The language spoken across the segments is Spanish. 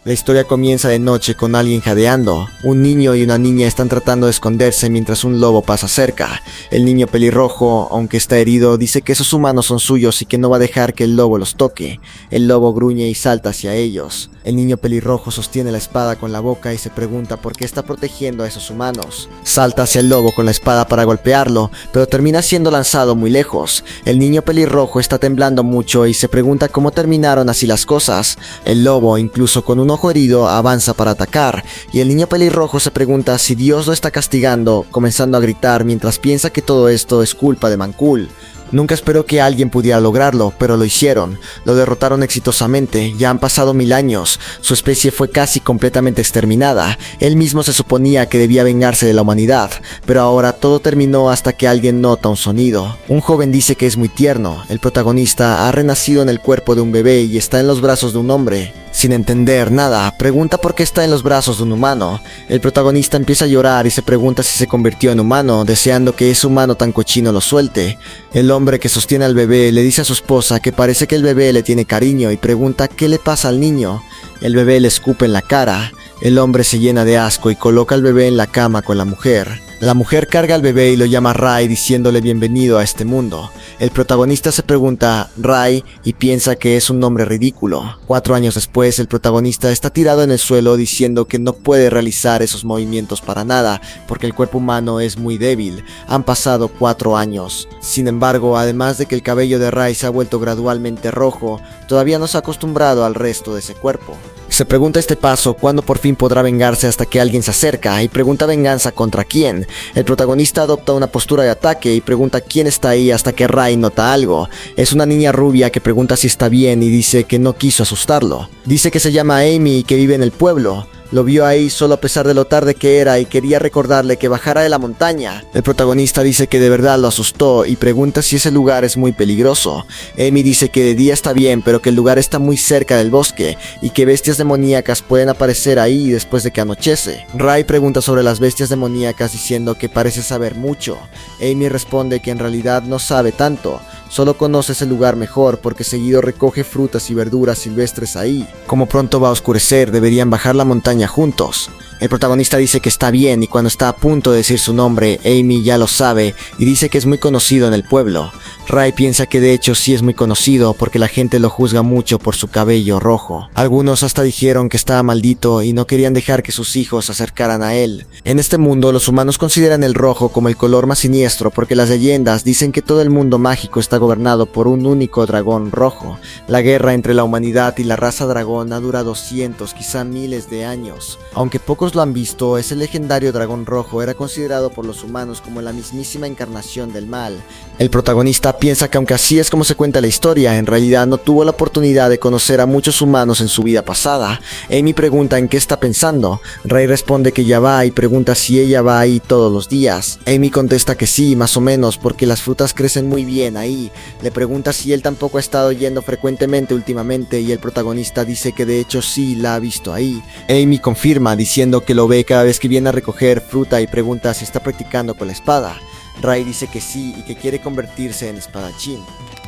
La historia comienza de noche con alguien jadeando. Un niño y una niña están tratando de esconderse mientras un lobo pasa cerca. El niño pelirrojo, aunque está herido, dice que esos humanos son suyos y que no va a dejar que el lobo los toque. El lobo gruñe y salta hacia ellos. El niño pelirrojo sostiene la espada con la boca y se pregunta por qué está protegiendo a esos humanos. Salta hacia el lobo con la espada para golpearlo, pero termina siendo lanzado muy lejos. El niño pelirrojo está temblando mucho y se pregunta cómo terminaron así las cosas. El lobo, incluso con un ojo herido, avanza para atacar, y el niño pelirrojo se pregunta si Dios lo está castigando, comenzando a gritar mientras piensa que todo esto es culpa de Mancul. Nunca esperó que alguien pudiera lograrlo, pero lo hicieron. Lo derrotaron exitosamente. Ya han pasado 1000 años. Su especie fue casi completamente exterminada. Él mismo se suponía que debía vengarse de la humanidad, pero ahora todo terminó hasta que alguien nota un sonido. Un joven dice que es muy tierno. El protagonista ha renacido en el cuerpo de un bebé y está en los brazos de un hombre. Sin entender nada, pregunta por qué está en los brazos de un humano. El protagonista empieza a llorar y se pregunta si se convirtió en humano, deseando que ese humano tan cochino lo suelte. El hombre que sostiene al bebé le dice a su esposa que parece que el bebé le tiene cariño y pregunta qué le pasa al niño. El bebé le escupe en la cara. El hombre se llena de asco y coloca al bebé en la cama con la mujer. La mujer carga al bebé y lo llama Ray, diciéndole bienvenido a este mundo. El protagonista se pregunta Ray y piensa que es un nombre ridículo. 4 años después, el protagonista está tirado en el suelo diciendo que no puede realizar esos movimientos para nada, porque el cuerpo humano es muy débil. Han pasado 4 años. Sin embargo, además de que el cabello de Ray se ha vuelto gradualmente rojo, todavía no se ha acostumbrado al resto de ese cuerpo. Se pregunta este paso cuándo por fin podrá vengarse hasta que alguien se acerca y pregunta venganza contra quién. El protagonista adopta una postura de ataque y pregunta quién está ahí hasta que Ray nota algo. Es una niña rubia que pregunta si está bien y dice que no quiso asustarlo. Dice que se llama Amy y que vive en el pueblo. Lo vio ahí solo a pesar de lo tarde que era y quería recordarle que bajara de la montaña. El protagonista dice que de verdad lo asustó y pregunta si ese lugar es muy peligroso. Amy dice que de día está bien, pero que el lugar está muy cerca del bosque y que bestias demoníacas pueden aparecer ahí después de que anochece. Ray pregunta sobre las bestias demoníacas diciendo que parece saber mucho. Amy responde que en realidad no sabe tanto. Solo conoce ese lugar mejor porque seguido recoge frutas y verduras silvestres ahí. Como pronto va a oscurecer, deberían bajar la montaña juntos. El protagonista dice que está bien y cuando está a punto de decir su nombre, Amy ya lo sabe y dice que es muy conocido en el pueblo. Ray piensa que de hecho sí es muy conocido porque la gente lo juzga mucho por su cabello rojo. Algunos hasta dijeron que estaba maldito y no querían dejar que sus hijos se acercaran a él. En este mundo los humanos consideran el rojo como el color más siniestro porque las leyendas dicen que todo el mundo mágico está gobernado por un único dragón rojo. La guerra entre la humanidad y la raza dragón ha durado cientos, quizá miles de años. Aunque pocos lo han visto, ese legendario dragón rojo era considerado por los humanos como la mismísima encarnación del mal. El protagonista piensa que aunque así es como se cuenta la historia, en realidad no tuvo la oportunidad de conocer a muchos humanos en su vida pasada. Amy pregunta en qué está pensando. Ray responde que ya va y pregunta si ella va ahí todos los días. Amy contesta que sí, más o menos, porque las frutas crecen muy bien ahí. Le pregunta si él tampoco ha estado yendo frecuentemente últimamente y el protagonista dice que de hecho sí la ha visto ahí. Amy confirma diciendo que lo ve cada vez que viene a recoger fruta y pregunta si está practicando con la espada. Ray dice que sí y que quiere convertirse en espadachín.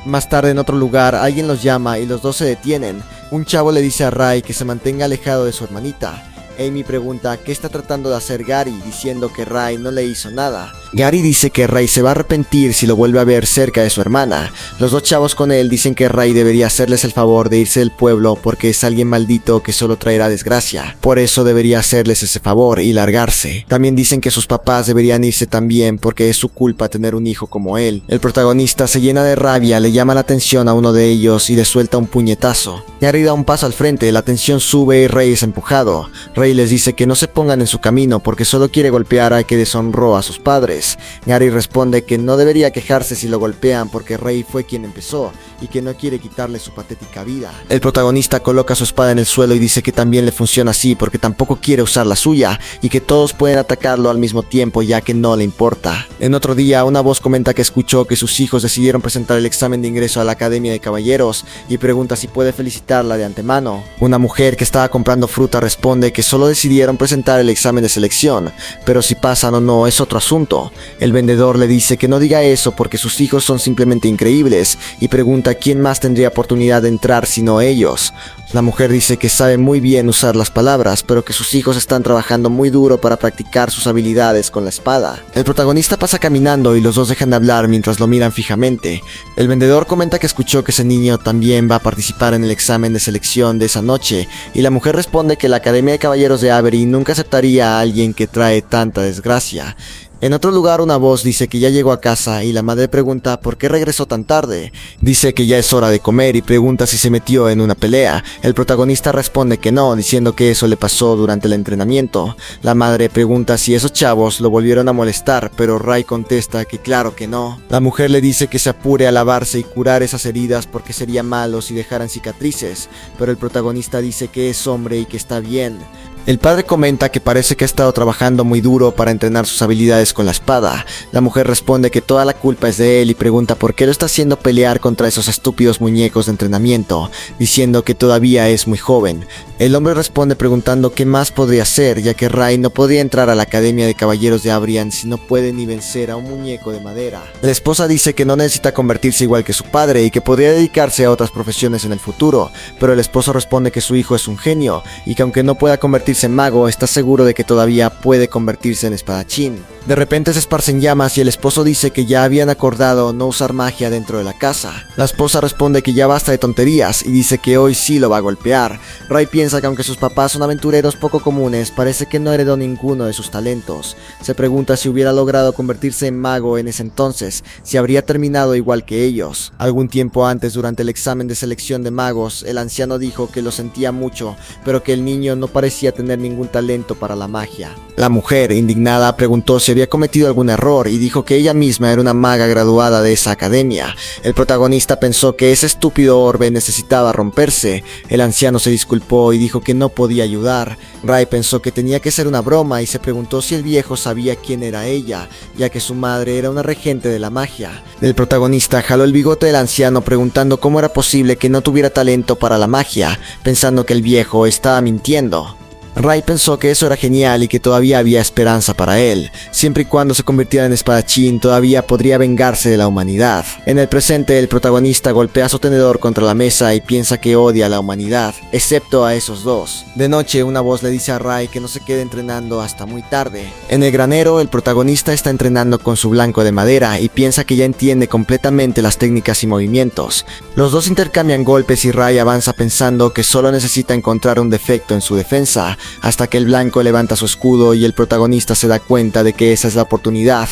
Más tarde en otro lugar alguien los llama y los dos se detienen. Un chavo le dice a Ray que se mantenga alejado de su hermanita. Amy pregunta qué está tratando de hacer Gary, diciendo que Ray no le hizo nada. Gary dice que Ray se va a arrepentir si lo vuelve a ver cerca de su hermana. Los dos chavos con él dicen que Ray debería hacerles el favor de irse del pueblo porque es alguien maldito que solo traerá desgracia. Por eso debería hacerles ese favor y largarse. También dicen que sus papás deberían irse también porque es su culpa tener un hijo como él. El protagonista se llena de rabia, le llama la atención a uno de ellos y le suelta un puñetazo. Gary da un paso al frente, la tensión sube y Ray es empujado. Ray les dice que no se pongan en su camino porque solo quiere golpear al que deshonró a sus padres. Gary responde que no debería quejarse si lo golpean porque Ray fue quien empezó y que no quiere quitarle su patética vida. El protagonista coloca su espada en el suelo y dice que también le funciona así porque tampoco quiere usar la suya y que todos pueden atacarlo al mismo tiempo ya que no le importa. En otro día una voz comenta que escuchó que sus hijos decidieron presentar el examen de ingreso a la Academia de Caballeros y pregunta si puede felicitarla de antemano. Una mujer que estaba comprando fruta responde que solo decidieron presentar el examen de selección, pero si pasan o no es otro asunto. El vendedor le dice que no diga eso porque sus hijos son simplemente increíbles y pregunta quién más tendría oportunidad de entrar sino ellos. La mujer dice que sabe muy bien usar las palabras, pero que sus hijos están trabajando muy duro para practicar sus habilidades con la espada. El protagonista pasa caminando y los dos dejan de hablar mientras lo miran fijamente. El vendedor comenta que escuchó que ese niño también va a participar en el examen de selección de esa noche, y la mujer responde que la Academia de Caballeros de Avery nunca aceptaría a alguien que trae tanta desgracia. En otro lugar, una voz dice que ya llegó a casa y la madre pregunta por qué regresó tan tarde. Dice que ya es hora de comer y pregunta si se metió en una pelea. El protagonista responde que no, diciendo que eso le pasó durante el entrenamiento. La madre pregunta si esos chavos lo volvieron a molestar, pero Ray contesta que claro que no. La mujer le dice que se apure a lavarse y curar esas heridas porque sería malo si dejaran cicatrices, pero el protagonista dice que es hombre y que está bien. El padre comenta que parece que ha estado trabajando muy duro para entrenar sus habilidades con la espada. La mujer responde que toda la culpa es de él y pregunta por qué lo está haciendo pelear contra esos estúpidos muñecos de entrenamiento, diciendo que todavía es muy joven. El hombre responde preguntando qué más podría hacer, ya que Ray no podría entrar a la Academia de Caballeros de Abrian si no puede ni vencer a un muñeco de madera. La esposa dice que no necesita convertirse igual que su padre y que podría dedicarse a otras profesiones en el futuro, pero el esposo responde que su hijo es un genio y que aunque no pueda convertirse en mago, está seguro de que todavía puede convertirse en espadachín. De repente se esparcen llamas y el esposo dice que ya habían acordado no usar magia dentro de la casa. La esposa responde que ya basta de tonterías y dice que hoy sí lo va a golpear. Ray piensa que aunque sus papás son aventureros poco comunes, parece que no heredó ninguno de sus talentos. Se pregunta si hubiera logrado convertirse en mago en ese entonces, si habría terminado igual que ellos. Algún tiempo antes, durante el examen de selección de magos, el anciano dijo que lo sentía mucho, pero que el niño no parecía tener ningún talento para la magia. La mujer, indignada, preguntó si había cometido algún error y dijo que ella misma era una maga graduada de esa academia. El protagonista pensó que ese estúpido orbe necesitaba romperse. El anciano se disculpó y dijo que no podía ayudar. Ray pensó que tenía que ser una broma y se preguntó si el viejo sabía quién era ella, ya que su madre era una regente de la magia. El protagonista jaló el bigote del anciano preguntando cómo era posible que no tuviera talento para la magia, pensando que el viejo estaba mintiendo. Ray pensó que eso era genial y que todavía había esperanza para él. Siempre y cuando se convirtiera en espadachín, todavía podría vengarse de la humanidad. En el presente, el protagonista golpea su tenedor contra la mesa y piensa que odia a la humanidad, excepto a esos dos. De noche, una voz le dice a Ray que no se quede entrenando hasta muy tarde. En el granero, el protagonista está entrenando con su blanco de madera y piensa que ya entiende completamente las técnicas y movimientos. Los dos intercambian golpes y Ray avanza pensando que solo necesita encontrar un defecto en su defensa, hasta que el blanco levanta su escudo y el protagonista se da cuenta de que esa es la oportunidad.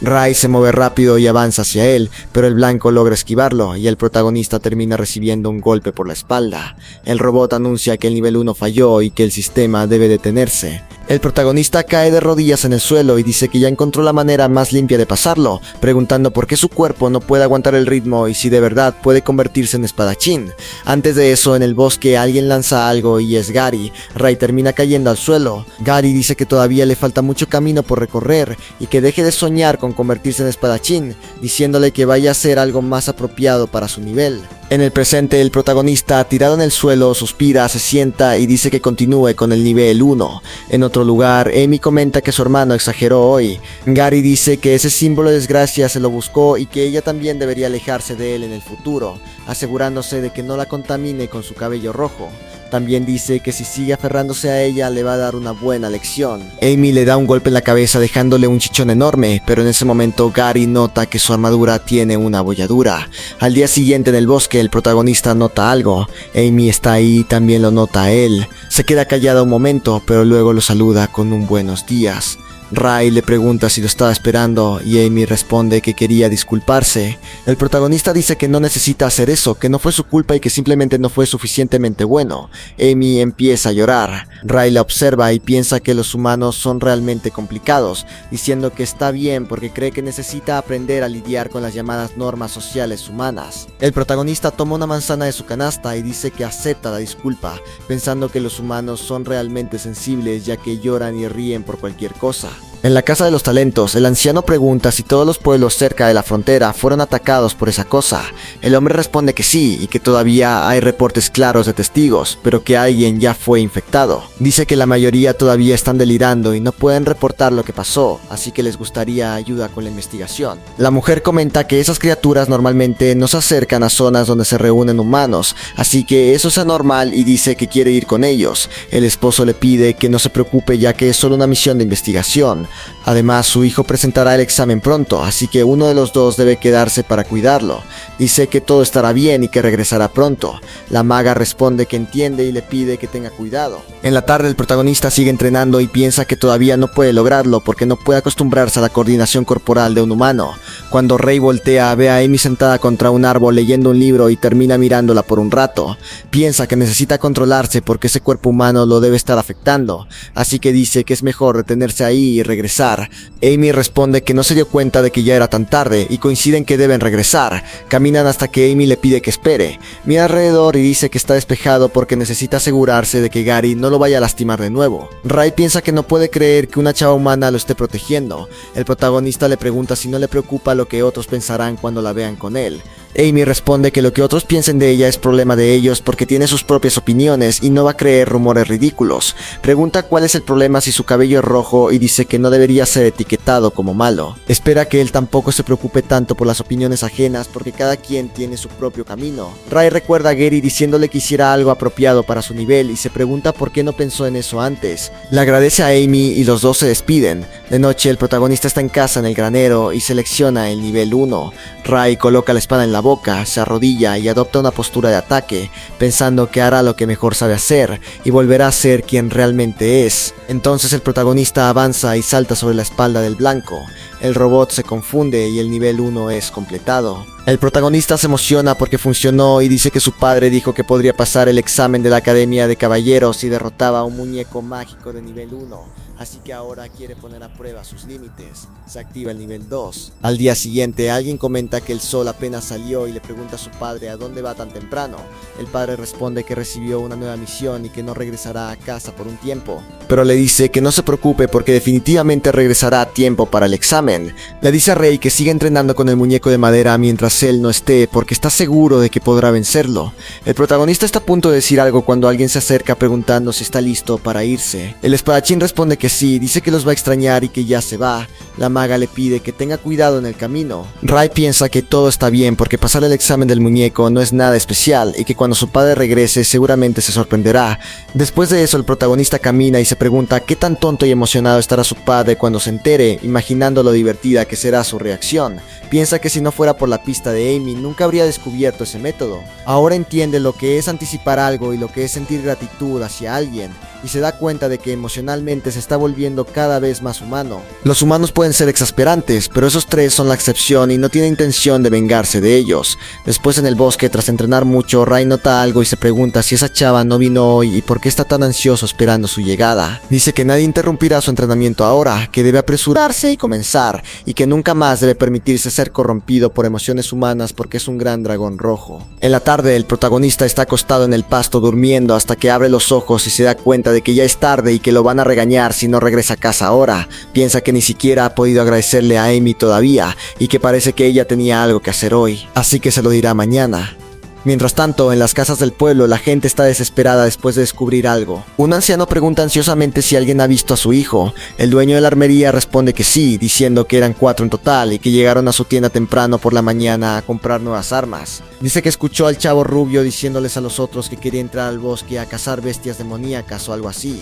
Ray se mueve rápido y avanza hacia él, pero el blanco logra esquivarlo y el protagonista termina recibiendo un golpe por la espalda. El robot anuncia que el nivel 1 falló y que el sistema debe detenerse. El protagonista cae de rodillas en el suelo y dice que ya encontró la manera más limpia de pasarlo, preguntando por qué su cuerpo no puede aguantar el ritmo y si de verdad puede convertirse en espadachín. Antes de eso, en el bosque alguien lanza algo y es Gary. Ray termina cayendo al suelo. Gary dice que todavía le falta mucho camino por recorrer y que deje de soñar con convertirse en espadachín, diciéndole que vaya a hacer algo más apropiado para su nivel. En el presente, el protagonista, tirado en el suelo, suspira, se sienta y dice que continúe con el nivel 1. En otro lugar, Amy comenta que su hermano exageró hoy. Gary dice que ese símbolo de desgracia se lo buscó y que ella también debería alejarse de él en el futuro, asegurándose de que no la contamine con su cabello rojo. También dice que si sigue aferrándose a ella le va a dar una buena lección. Amy le da un golpe en la cabeza dejándole un chichón enorme, pero en ese momento Gary nota que su armadura tiene una abolladura. Al día siguiente en el bosque el protagonista nota algo. Amy está ahí y también lo nota a él. Se queda callada un momento, pero luego lo saluda con un buenos días. Ray le pregunta si lo estaba esperando y Amy responde que quería disculparse. El protagonista dice que no necesita hacer eso, que no fue su culpa y que simplemente no fue suficientemente bueno. Amy empieza a llorar. Ray la observa y piensa que los humanos son realmente complicados, diciendo que está bien porque cree que necesita aprender a lidiar con las llamadas normas sociales humanas. El protagonista toma una manzana de su canasta y dice que acepta la disculpa, pensando que los humanos son realmente sensibles ya que lloran y ríen por cualquier cosa. En la Casa de los Talentos, el anciano pregunta si todos los pueblos cerca de la frontera fueron atacados por esa cosa. El hombre responde que sí, y que todavía hay reportes claros de testigos, pero que alguien ya fue infectado. Dice que la mayoría todavía están delirando y no pueden reportar lo que pasó, así que les gustaría ayuda con la investigación. La mujer comenta que esas criaturas normalmente no se acercan a zonas donde se reúnen humanos, así que eso es anormal y dice que quiere ir con ellos. El esposo le pide que no se preocupe ya que es solo una misión de investigación. Además, su hijo presentará el examen pronto, así que uno de los dos debe quedarse para cuidarlo. Dice que todo estará bien y que regresará pronto. La maga responde que entiende y le pide que tenga cuidado. En la tarde el protagonista sigue entrenando y piensa que todavía no puede lograrlo porque no puede acostumbrarse a la coordinación corporal de un humano. Cuando Rey voltea, ve a Amy sentada contra un árbol leyendo un libro y termina mirándola por un rato. Piensa que necesita controlarse porque ese cuerpo humano lo debe estar afectando, así que dice que es mejor detenerse ahí y regresar. Amy responde que no se dio cuenta de que ya era tan tarde y coinciden que deben regresar. Caminan hasta que Amy le pide que espere. Mira alrededor y dice que está despejado porque necesita asegurarse de que Gary no lo vaya a lastimar de nuevo. Ray piensa que no puede creer que una chava humana lo esté protegiendo. El protagonista le pregunta si no le preocupa lo que otros pensarán cuando la vean con él. Amy responde que lo que otros piensen de ella es problema de ellos porque tiene sus propias opiniones y no va a creer rumores ridículos. Pregunta cuál es el problema si su cabello es rojo y dice que no debería ser etiquetado como malo. Espera que él tampoco se preocupe tanto por las opiniones ajenas porque cada quien tiene su propio camino. Ray recuerda a Gary diciéndole que hiciera algo apropiado para su nivel y se pregunta por qué no pensó en eso antes. Le agradece a Amy y los dos se despiden. De noche el protagonista está en casa en el granero y selecciona el nivel 1. Ray coloca la espada en la boca, se arrodilla y adopta una postura de ataque, pensando que hará lo que mejor sabe hacer y volverá a ser quien realmente es. Entonces el protagonista avanza y salta sobre la espalda del blanco. El robot se confunde y el nivel 1 es completado. El protagonista se emociona porque funcionó y dice que su padre dijo que podría pasar el examen de la Academia de Caballeros si derrotaba a un muñeco mágico de nivel 1. Así que ahora quiere poner a prueba sus límites. Se activa el nivel 2. Al día siguiente, alguien comenta que el sol apenas salió y le pregunta a su padre a dónde va tan temprano. El padre responde que recibió una nueva misión y que no regresará a casa por un tiempo. Pero le dice que no se preocupe porque definitivamente regresará a tiempo para el examen. Le dice a Rey que siga entrenando con el muñeco de madera mientras él no esté porque está seguro de que podrá vencerlo. El protagonista está a punto de decir algo cuando alguien se acerca preguntando si está listo para irse. El espadachín responde que sí, dice que los va a extrañar y que ya se va. La maga le pide que tenga cuidado en el camino. Ray piensa que todo está bien porque pasar el examen del muñeco no es nada especial y que cuando su padre regrese seguramente se sorprenderá. Después de eso el protagonista camina y se pregunta qué tan tonto y emocionado estará su padre cuando se entere, imaginando lo divertida que será su reacción. Piensa que si no fuera por la pista de Amy nunca habría descubierto ese método. Ahora entiende lo que es anticipar algo y lo que es sentir gratitud hacia alguien, y se da cuenta de que emocionalmente se está volviendo cada vez más humano. Los humanos pueden ser exasperantes, pero esos tres son la excepción y no tiene intención de vengarse de ellos. Después en el bosque, tras entrenar mucho, Ray nota algo y se pregunta si esa chava no vino hoy y por qué está tan ansioso esperando su llegada. Dice que nadie interrumpirá su entrenamiento ahora, que debe apresurarse y comenzar, y que nunca más debe permitirse ser corrompido por emociones humanas porque es un gran dragón rojo. En la tarde, el protagonista está acostado en el pasto durmiendo hasta que abre los ojos y se da cuenta de que ya es tarde y que lo van a regañar si no regresa a casa ahora. Piensa que ni siquiera ha podido agradecerle a Amy todavía y que parece que ella tenía algo que hacer hoy, así que se lo dirá mañana. Mientras tanto, en las casas del pueblo, la gente está desesperada después de descubrir algo. Un anciano pregunta ansiosamente si alguien ha visto a su hijo. El dueño de la armería responde que sí, diciendo que eran 4 en total y que llegaron a su tienda temprano por la mañana a comprar nuevas armas. Dice que escuchó al chavo rubio diciéndoles a los otros que quería entrar al bosque a cazar bestias demoníacas o algo así.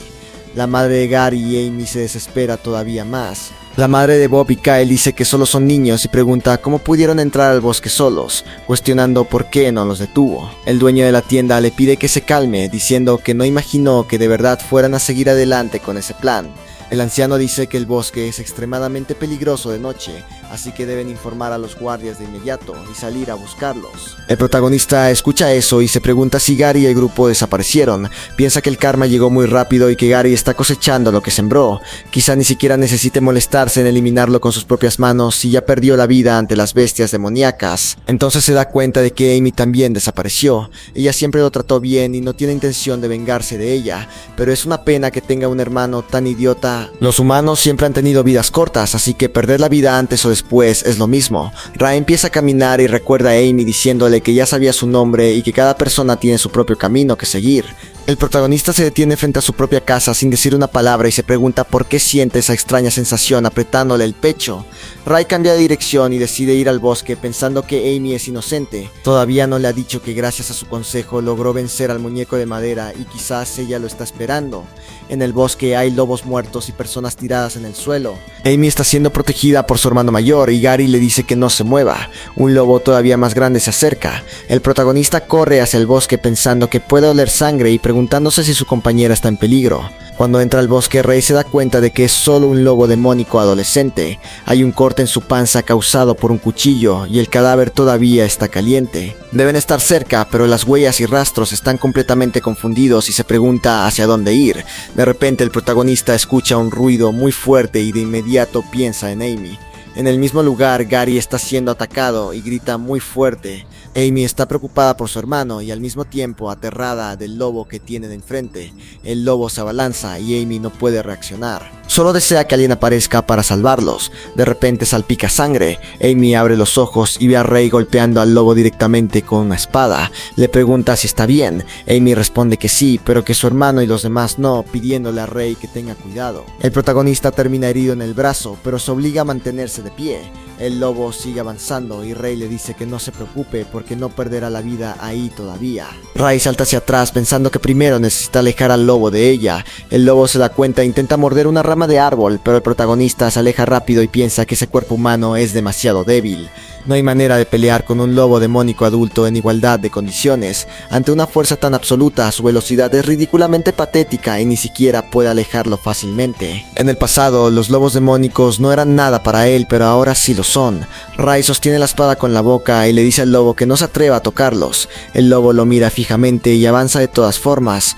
La madre de Gary y Amy se desespera todavía más. La madre de Bob y Kyle dice que solo son niños y pregunta cómo pudieron entrar al bosque solos, cuestionando por qué no los detuvo. El dueño de la tienda le pide que se calme, diciendo que no imaginó que de verdad fueran a seguir adelante con ese plan. El anciano dice que el bosque es extremadamente peligroso de noche, así que deben informar a los guardias de inmediato y salir a buscarlos. El protagonista escucha eso y se pregunta si Gary y el grupo desaparecieron. Piensa que el karma llegó muy rápido y que Gary está cosechando lo que sembró. Quizá ni siquiera necesite molestarse en eliminarlo con sus propias manos si ya perdió la vida ante las bestias demoníacas. Entonces se da cuenta de que Amy también desapareció. Ella siempre lo trató bien y no tiene intención de vengarse de ella, pero es una pena que tenga un hermano tan idiota recuerda, los humanos siempre han tenido vidas cortas, así que perder la vida antes o después es lo mismo. Ray empieza a caminar y recuerda a Amy diciéndole que ya sabía su nombre y que cada persona tiene su propio camino que seguir. El protagonista se detiene frente a su propia casa sin decir una palabra y se pregunta por qué siente esa extraña sensación apretándole el pecho. Ray cambia de dirección y decide ir al bosque pensando que Amy es inocente. Todavía no le ha dicho que gracias a su consejo logró vencer al muñeco de madera y quizás ella lo está esperando. En el bosque hay lobos muertos y personas tiradas en el suelo. Amy está siendo protegida por su hermano mayor y Gary le dice que no se mueva. Un lobo todavía más grande se acerca. El protagonista corre hacia el bosque pensando que puede oler sangre y preguntándose si su compañera está en peligro. Cuando entra al bosque, Ray se da cuenta de que es solo un lobo demónico adolescente. Hay un corte en su panza causado por un cuchillo y el cadáver todavía está caliente. Deben estar cerca, pero las huellas y rastros están completamente confundidos y se pregunta hacia dónde ir. De repente el protagonista escucha un ruido muy fuerte y de inmediato piensa en Amy. En el mismo lugar, Gary está siendo atacado y grita muy fuerte. Amy está preocupada por su hermano y al mismo tiempo aterrada del lobo que tiene de enfrente. El lobo se abalanza y Amy no puede reaccionar. Solo desea que alguien aparezca para salvarlos. De repente salpica sangre. Amy abre los ojos y ve a Ray golpeando al lobo directamente con una espada. Le pregunta si está bien. Amy responde que sí, pero que su hermano y los demás no, pidiéndole a Ray que tenga cuidado. El protagonista termina herido en el brazo, pero se obliga a mantenerse de pie. El lobo sigue avanzando y Ray le dice que no se preocupe porque no perderá la vida ahí todavía. Ray salta hacia atrás pensando que primero necesita alejar al lobo de ella. El lobo se da cuenta e intenta morder una rama de árbol, pero el protagonista se aleja rápido y piensa que ese cuerpo humano es demasiado débil. No hay manera de pelear con un lobo demónico adulto en igualdad de condiciones. Ante una fuerza tan absoluta, su velocidad es ridículamente patética y ni siquiera puede alejarlo fácilmente. En el pasado, los lobos demónicos no eran nada para él, pero ahora sí lo son. Ray sostiene la espada con la boca y le dice al lobo que no se atreva a tocarlos. El lobo lo mira fijamente y avanza de todas formas.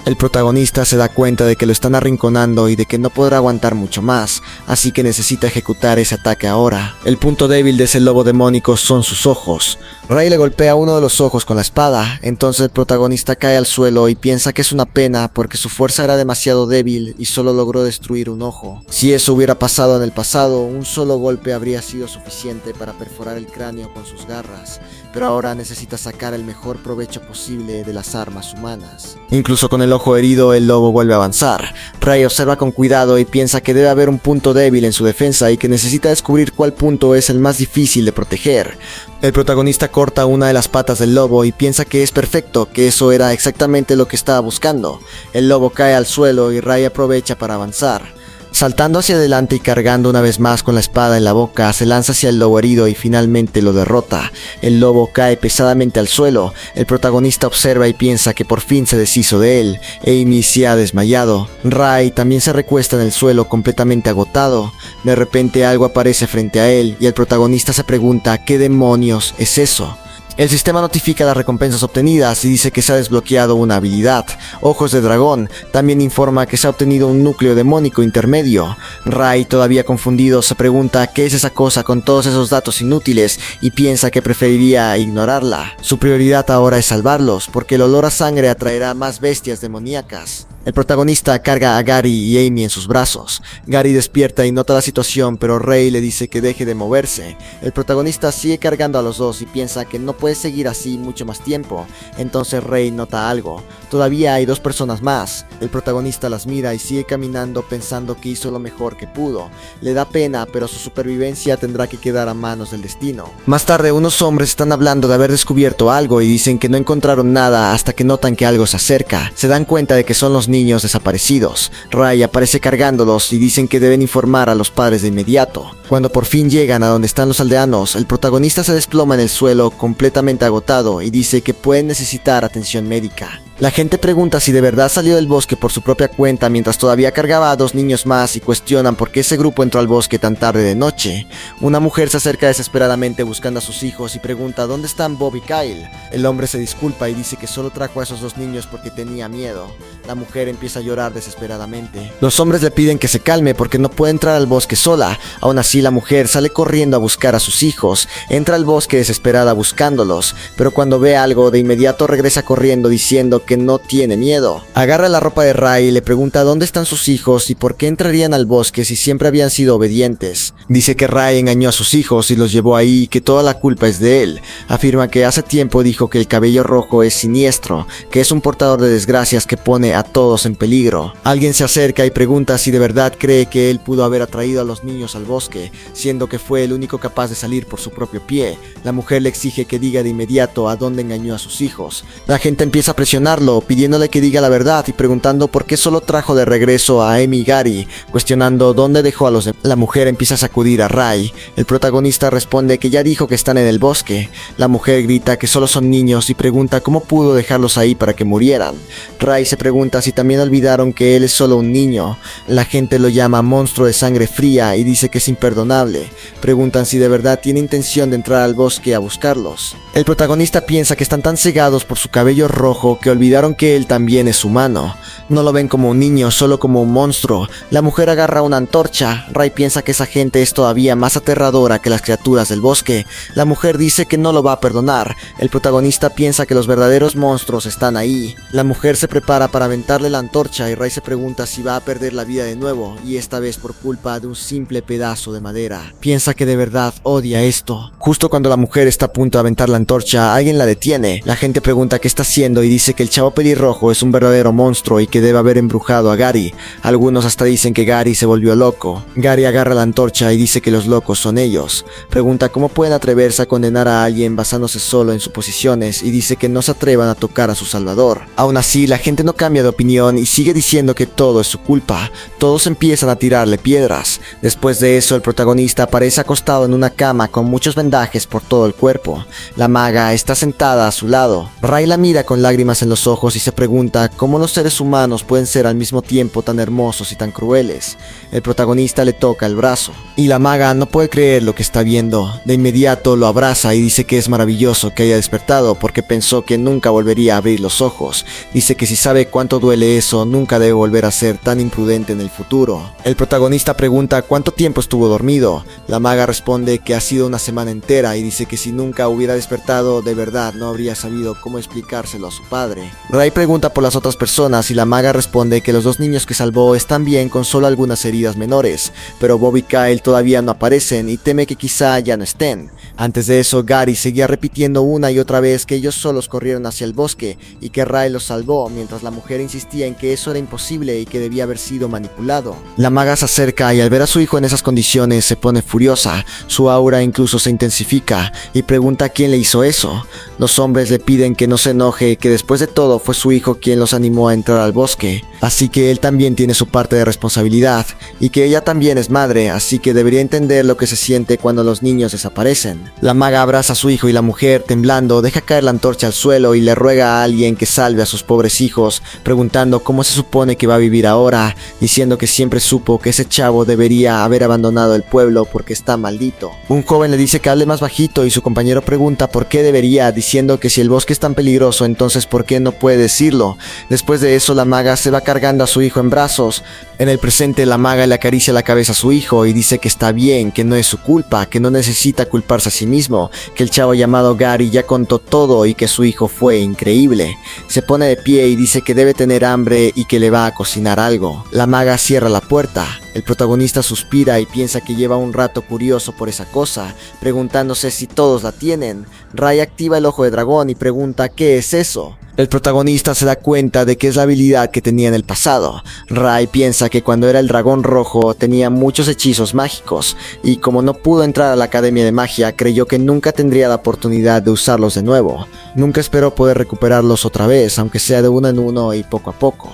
El protagonista se da cuenta de que lo están arrinconando y de que no podrá aguantar mucho más, así que necesita ejecutar ese ataque ahora. El punto débil de ese lobo demónico son sus ojos. Ray le golpea uno de los ojos con la espada, entonces el protagonista cae al suelo y piensa que es una pena porque su fuerza era demasiado débil y solo logró destruir un ojo. Si eso hubiera pasado en el pasado, un solo golpe habría sido suficiente para perforar el cráneo con sus garras, pero ahora necesita sacar el mejor provecho posible de las armas humanas. Incluso con el ojo herido, el lobo vuelve a avanzar. Ray observa con cuidado y piensa que debe haber un punto débil en su defensa y que necesita descubrir cuál punto es el más difícil de proteger. El protagonista corta una de las patas del lobo y piensa que es perfecto, que eso era exactamente lo que estaba buscando. El lobo cae al suelo y Ray aprovecha para avanzar. Saltando hacia adelante y cargando una vez más con la espada en la boca, se lanza hacia el lobo herido y finalmente lo derrota. El lobo cae pesadamente al suelo. El protagonista observa y piensa que por fin se deshizo de él. Amy se ha desmayado. Ray también se recuesta en el suelo completamente agotado. De repente algo aparece frente a él y el protagonista se pregunta ¿qué demonios es eso? El sistema notifica las recompensas obtenidas y dice que se ha desbloqueado una habilidad, Ojos de Dragón. También informa que se ha obtenido un núcleo demónico intermedio. Ray, todavía confundido, se pregunta qué es esa cosa con todos esos datos inútiles y piensa que preferiría ignorarla. Su prioridad ahora es salvarlos, porque el olor a sangre atraerá más bestias demoníacas. El protagonista carga a Gary y Amy en sus brazos. Gary despierta y nota la situación, pero Ray le dice que deje de moverse. El protagonista sigue cargando a los dos y piensa que no puede seguir así mucho más tiempo. Entonces Ray nota algo. Todavía hay dos personas más. El protagonista las mira y sigue caminando pensando que hizo lo mejor que pudo. Le da pena, pero su supervivencia tendrá que quedar a manos del destino. Más tarde, unos hombres están hablando de haber descubierto algo y dicen que no encontraron nada hasta que notan que algo se acerca. Se dan cuenta de que son los niños desaparecidos. Ray aparece cargándolos y dicen que deben informar a los padres de inmediato. Cuando por fin llegan a donde están los aldeanos, el protagonista se desploma en el suelo completamente agotado y dice que pueden necesitar atención médica. La gente pregunta si de verdad salió del bosque por su propia cuenta mientras todavía cargaba a dos niños más y cuestionan por qué ese grupo entró al bosque tan tarde de noche. Una mujer se acerca desesperadamente buscando a sus hijos y pregunta ¿dónde están Bob y Kyle? El hombre se disculpa y dice que solo trajo a esos dos niños porque tenía miedo. La mujer empieza a llorar desesperadamente. Los hombres le piden que se calme porque no puede entrar al bosque sola. Aún así la mujer sale corriendo a buscar a sus hijos. Entra al bosque desesperada buscándolos, pero cuando ve algo de inmediato regresa corriendo diciendo diciendo que no tiene miedo. Agarra la ropa de Ray y le pregunta dónde están sus hijos y por qué entrarían al bosque si siempre habían sido obedientes. Dice que Ray engañó a sus hijos y los llevó ahí y que toda la culpa es de él. Afirma que hace tiempo dijo que el cabello rojo es siniestro, que es un portador de desgracias que pone a todos en peligro. Alguien se acerca y pregunta si de verdad cree que él pudo haber atraído a los niños al bosque, siendo que fue el único capaz de salir por su propio pie. La mujer le exige que diga de inmediato a dónde engañó a sus hijos. La gente empieza a presionarlo, pidiéndole que diga la verdad y preguntando por qué solo trajo de regreso a Amy y Gary, cuestionando dónde dejó a los demás. La mujer empieza a sacudir a Ray. El protagonista responde que ya dijo que están en el bosque. La mujer grita que solo son niños y pregunta cómo pudo dejarlos ahí para que murieran. Ray se pregunta si también olvidaron que él es solo un niño. La gente lo llama monstruo de sangre fría y dice que es imperdonable. Preguntan si de verdad tiene intención de entrar al bosque a buscarlos. El protagonista piensa que están tan cegados por su cabello rojo que olvidaron que él también es humano. No lo ven como un niño, solo como un monstruo. La mujer agarra una antorcha. Ray piensa que esa gente es todavía más aterradora que las criaturas del bosque. La mujer dice que no lo va a perdonar. El protagonista piensa que los verdaderos monstruos están ahí. La mujer se prepara para aventarle la antorcha y Ray se pregunta si va a perder la vida de nuevo, y esta vez por culpa de un simple pedazo de madera. Piensa que de verdad odia esto. Justo cuando la mujer está a punto de aventar la antorcha, alguien la detiene. La gente pregunta qué está haciendo y dice que el chavo pelirrojo es un verdadero monstruo y que debe haber embrujado a Gary. Algunos hasta dicen que Gary se volvió loco. Gary agarra la antorcha y dice que los locos son ellos. Pregunta cómo pueden atreverse a condenar a alguien basándose solo en suposiciones y dice que no se atrevan a tocar a su salvador. Aún así, la gente no cambia de opinión y sigue diciendo que todo es su culpa. Todos empiezan a tirarle piedras. Después de eso, el protagonista aparece acostado en una cama con muchos vendajes por todo el cuerpo. La maga está sentada a su lado. Ray la mira con lágrimas en los ojos y se pregunta cómo los seres humanos pueden ser al mismo tiempo tan hermosos y tan crueles. El protagonista le toca el brazo y la maga no puede creer lo que está viendo. De inmediato lo abraza y dice que es maravilloso que haya despertado porque pensó que nunca volvería a abrir los ojos. Dice que si sabe cuánto duele eso, nunca debe volver a ser tan imprudente en el futuro. El protagonista pregunta cuánto tiempo estuvo dormido. La maga responde que ha sido una semana entera y dice que si nunca hubiera despertado, de verdad no habría sabido cómo explicárselo a su padre. Ray pregunta por las otras personas y la maga responde que los dos niños que salvó están bien con solo algunas heridas menores, pero Bob y Kyle todavía no aparecen y teme que quizá ya no estén. Antes de eso, Gary seguía repitiendo una y otra vez que ellos solos corrieron hacia el bosque y que Ray los salvó, mientras la mujer insistía en que eso era imposible y que debía haber sido manipulado. La maga se acerca y al ver a su hijo en esas condiciones se pone furiosa. Su aura incluso se intensifica y pregunta quién le hizo eso. Los hombres le piden que no se enoje, que después de todo fue su hijo quien los animó a entrar al bosque, así que él también tiene su parte de responsabilidad y que ella también es madre, así que debería entender lo que se siente cuando los niños desaparecen. La maga abraza a su hijo y la mujer, temblando, deja caer la antorcha al suelo y le ruega a alguien que salve a sus pobres hijos, preguntando cómo se supone que va a vivir ahora, diciendo que siempre supo que ese chavo debería haber abandonado el pueblo porque está maldito. Un joven le dice que hable más bajito y su compañero pregunta por qué debería, diciendo que si el bosque es tan peligroso, entonces por qué no puede decirlo. Después de eso, la maga se va cargando a su hijo en brazos. En el presente, la maga le acaricia la cabeza a su hijo y dice que está bien, que no es su culpa, que no necesita culparse a sí mismo, que el chavo llamado Gary ya contó todo y que su hijo fue increíble. Se pone de pie y dice que debe tener hambre y que le va a cocinar algo. La maga cierra la puerta. El protagonista suspira y piensa que lleva un rato curioso por esa cosa, preguntándose si todos la tienen. Ray activa el ojo de dragón y pregunta ¿qué es eso? El protagonista se da cuenta de que es la habilidad que tenía en el pasado. Ray piensa que cuando era el dragón rojo tenía muchos hechizos mágicos, y como no pudo entrar a la academia de magia, creyó que nunca tendría la oportunidad de usarlos de nuevo. Nunca esperó poder recuperarlos otra vez, aunque sea de uno en uno y poco a poco.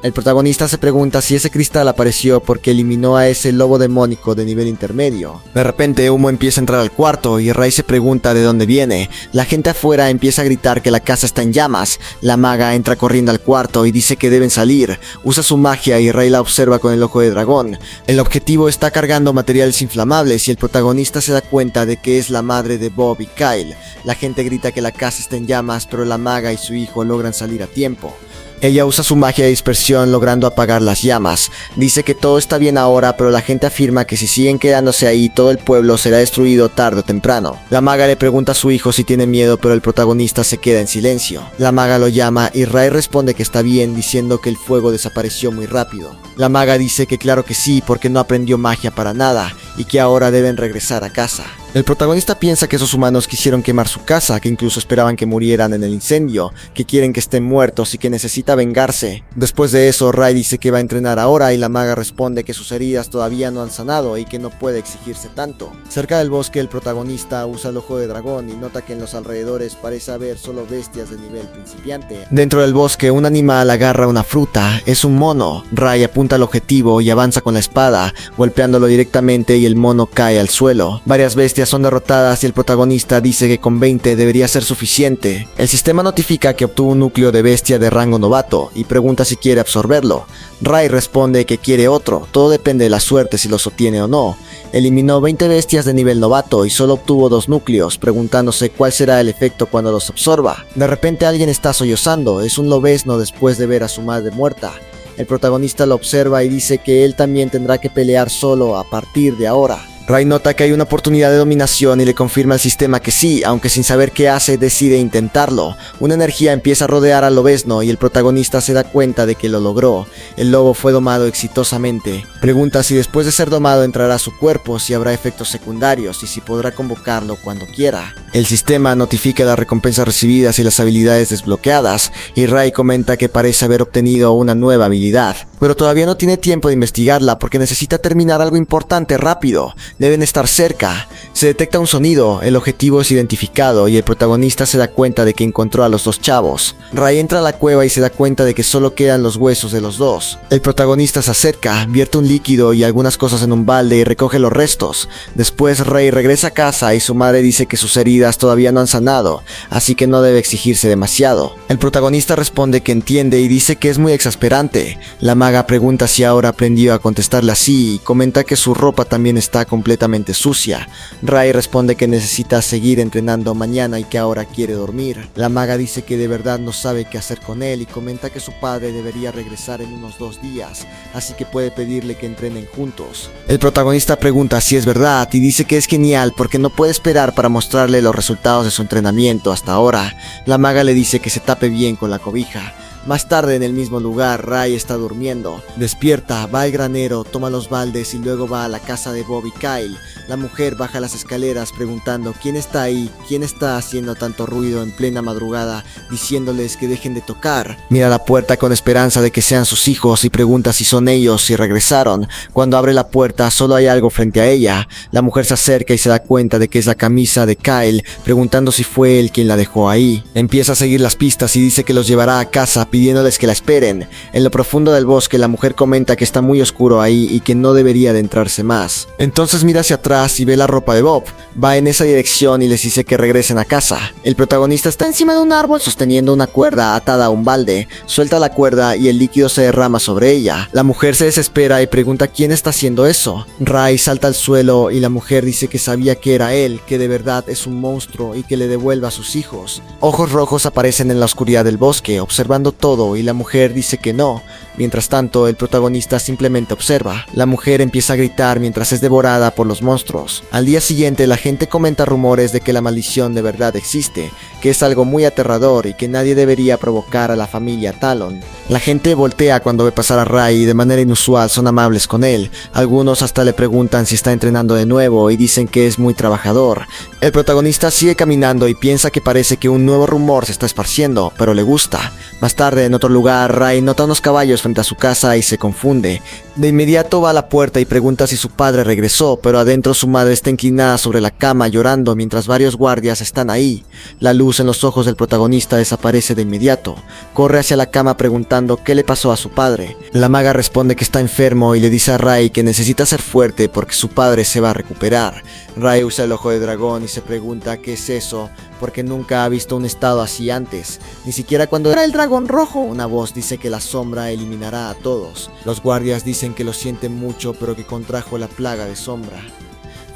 El protagonista se pregunta si ese cristal apareció porque eliminó a ese lobo demónico de nivel intermedio. De repente, humo empieza a entrar al cuarto y Ray se pregunta de dónde viene. La gente afuera empieza a gritar que la casa está en llamas. La maga entra corriendo al cuarto y dice que deben salir. Usa su magia y Ray la observa con el ojo de dragón. El objetivo está cargando materiales inflamables y el protagonista se da cuenta de que es la madre de Bob y Kyle. La gente grita que la casa está en llamas, pero la maga y su hijo logran salir a tiempo. Ella usa su magia de dispersión logrando apagar las llamas. Dice que todo está bien ahora, pero la gente afirma que si siguen quedándose ahí, todo el pueblo será destruido tarde o temprano. La maga le pregunta a su hijo si tiene miedo, pero el protagonista se queda en silencio. La maga lo llama y Ray responde que está bien, diciendo que el fuego desapareció muy rápido. La maga dice que claro que sí, porque no aprendió magia para nada, y que ahora deben regresar a casa. El protagonista piensa que esos humanos quisieron quemar su casa, que incluso esperaban que murieran en el incendio, que quieren que estén muertos y que necesita vengarse. Después de eso, Ray dice que va a entrenar ahora y la maga responde que sus heridas todavía no han sanado y que no puede exigirse tanto. Cerca del bosque, el protagonista usa el ojo de dragón y nota que en los alrededores parece haber solo bestias de nivel principiante. Dentro del bosque, un animal agarra una fruta, es un mono. Ray apunta al objetivo y avanza con la espada, golpeándolo directamente y el mono cae al suelo. Varias bestias son derrotadas y el protagonista dice que con 20 debería ser suficiente. El sistema notifica que obtuvo un núcleo de bestia de rango novato y pregunta si quiere absorberlo. Ray responde que quiere otro, todo depende de la suerte si los obtiene o no. Eliminó 20 bestias de nivel novato y solo obtuvo 2 núcleos, preguntándose cuál será el efecto cuando los absorba. De repente alguien está sollozando, es un lobezno después de ver a su madre muerta. El protagonista lo observa y dice que él también tendrá que pelear solo a partir de ahora. Ray nota que hay una oportunidad de dominación y le confirma al sistema que sí, aunque sin saber qué hace, decide intentarlo. Una energía empieza a rodear al lobezno y el protagonista se da cuenta de que lo logró. El lobo fue domado exitosamente. Pregunta si después de ser domado entrará a su cuerpo, si habrá efectos secundarios y si podrá convocarlo cuando quiera. El sistema notifica las recompensas recibidas y las habilidades desbloqueadas, y Ray comenta que parece haber obtenido una nueva habilidad. Pero todavía no tiene tiempo de investigarla porque necesita terminar algo importante rápido. Deben estar cerca. Se detecta un sonido, el objetivo es identificado y el protagonista se da cuenta de que encontró a los 2 chavos. Ray entra a la cueva y se da cuenta de que solo quedan los huesos de los 2. El protagonista se acerca, vierte un líquido y algunas cosas en un balde y recoge los restos. Después Ray regresa a casa y su madre dice que sus heridas todavía no han sanado, así que no debe exigirse demasiado. El protagonista responde que entiende y dice que es muy exasperante. La maga pregunta si ahora aprendió a contestarle así y comenta que su ropa también está completamente sucia. Ray responde que necesita seguir entrenando mañana y que ahora quiere dormir. La maga dice que de verdad no sabe qué hacer con él y comenta que su padre debería regresar en unos 2 días, así que puede pedirle que entrenen juntos. El protagonista pregunta si es verdad y dice que es genial porque no puede esperar para mostrarle los resultados de su entrenamiento hasta ahora. La maga le dice que se tape bien con la cobija. Más tarde en el mismo lugar, Ray está durmiendo. Despierta, va al granero, toma los baldes y luego va a la casa de Bob y Kyle. La mujer baja las escaleras preguntando quién está ahí, quién está haciendo tanto ruido en plena madrugada, diciéndoles que dejen de tocar. Mira la puerta con esperanza de que sean sus hijos y pregunta si son ellos, si regresaron. Cuando abre la puerta solo hay algo frente a ella. La mujer se acerca y se da cuenta de que es la camisa de Kyle, preguntando si fue él quien la dejó ahí. Empieza a seguir las pistas y dice que los llevará a casa pidiéndoles que la esperen. En lo profundo del bosque la mujer comenta que está muy oscuro ahí y que no debería adentrarse más. Entonces mira hacia atrás y ve la ropa de Bob. Va en esa dirección y les dice que regresen a casa. El protagonista está encima de un árbol sosteniendo una cuerda atada a un balde. Suelta la cuerda y el líquido se derrama sobre ella. La mujer se desespera y pregunta quién está haciendo eso. Ray salta al suelo y la mujer dice que sabía que era él, que de verdad es un monstruo y que le devuelva a sus hijos. Ojos rojos aparecen en la oscuridad del bosque, observando todo, y la mujer dice que no. Mientras tanto, el protagonista simplemente observa. La mujer empieza a gritar mientras es devorada por los monstruos. Al día siguiente, la gente comenta rumores de que la maldición de verdad existe, que es algo muy aterrador y que nadie debería provocar a la familia Talon. La gente voltea cuando ve pasar a Ray y de manera inusual son amables con él. Algunos hasta le preguntan si está entrenando de nuevo y dicen que es muy trabajador. El protagonista sigue caminando y piensa que parece que un nuevo rumor se está esparciendo, pero le gusta. Más tarde, en otro lugar, Ray nota unos caballos frente a su casa y se confunde. De inmediato va a la puerta y pregunta si su padre regresó, pero adentro su madre está inclinada sobre la cama llorando mientras varios guardias están ahí. La luz en los ojos del protagonista desaparece de inmediato. Corre hacia la cama preguntando qué le pasó a su padre. La maga responde que está enfermo y le dice a Ray que necesita ser fuerte porque su padre se va a recuperar. Ray usa el ojo de dragón y se pregunta qué es eso, porque nunca ha visto un estado así antes, ni siquiera cuando era el dragón rojo. Una voz dice que la sombra eliminará a todos. Los guardias dicen que lo sienten mucho, pero que contrajo la plaga de sombra.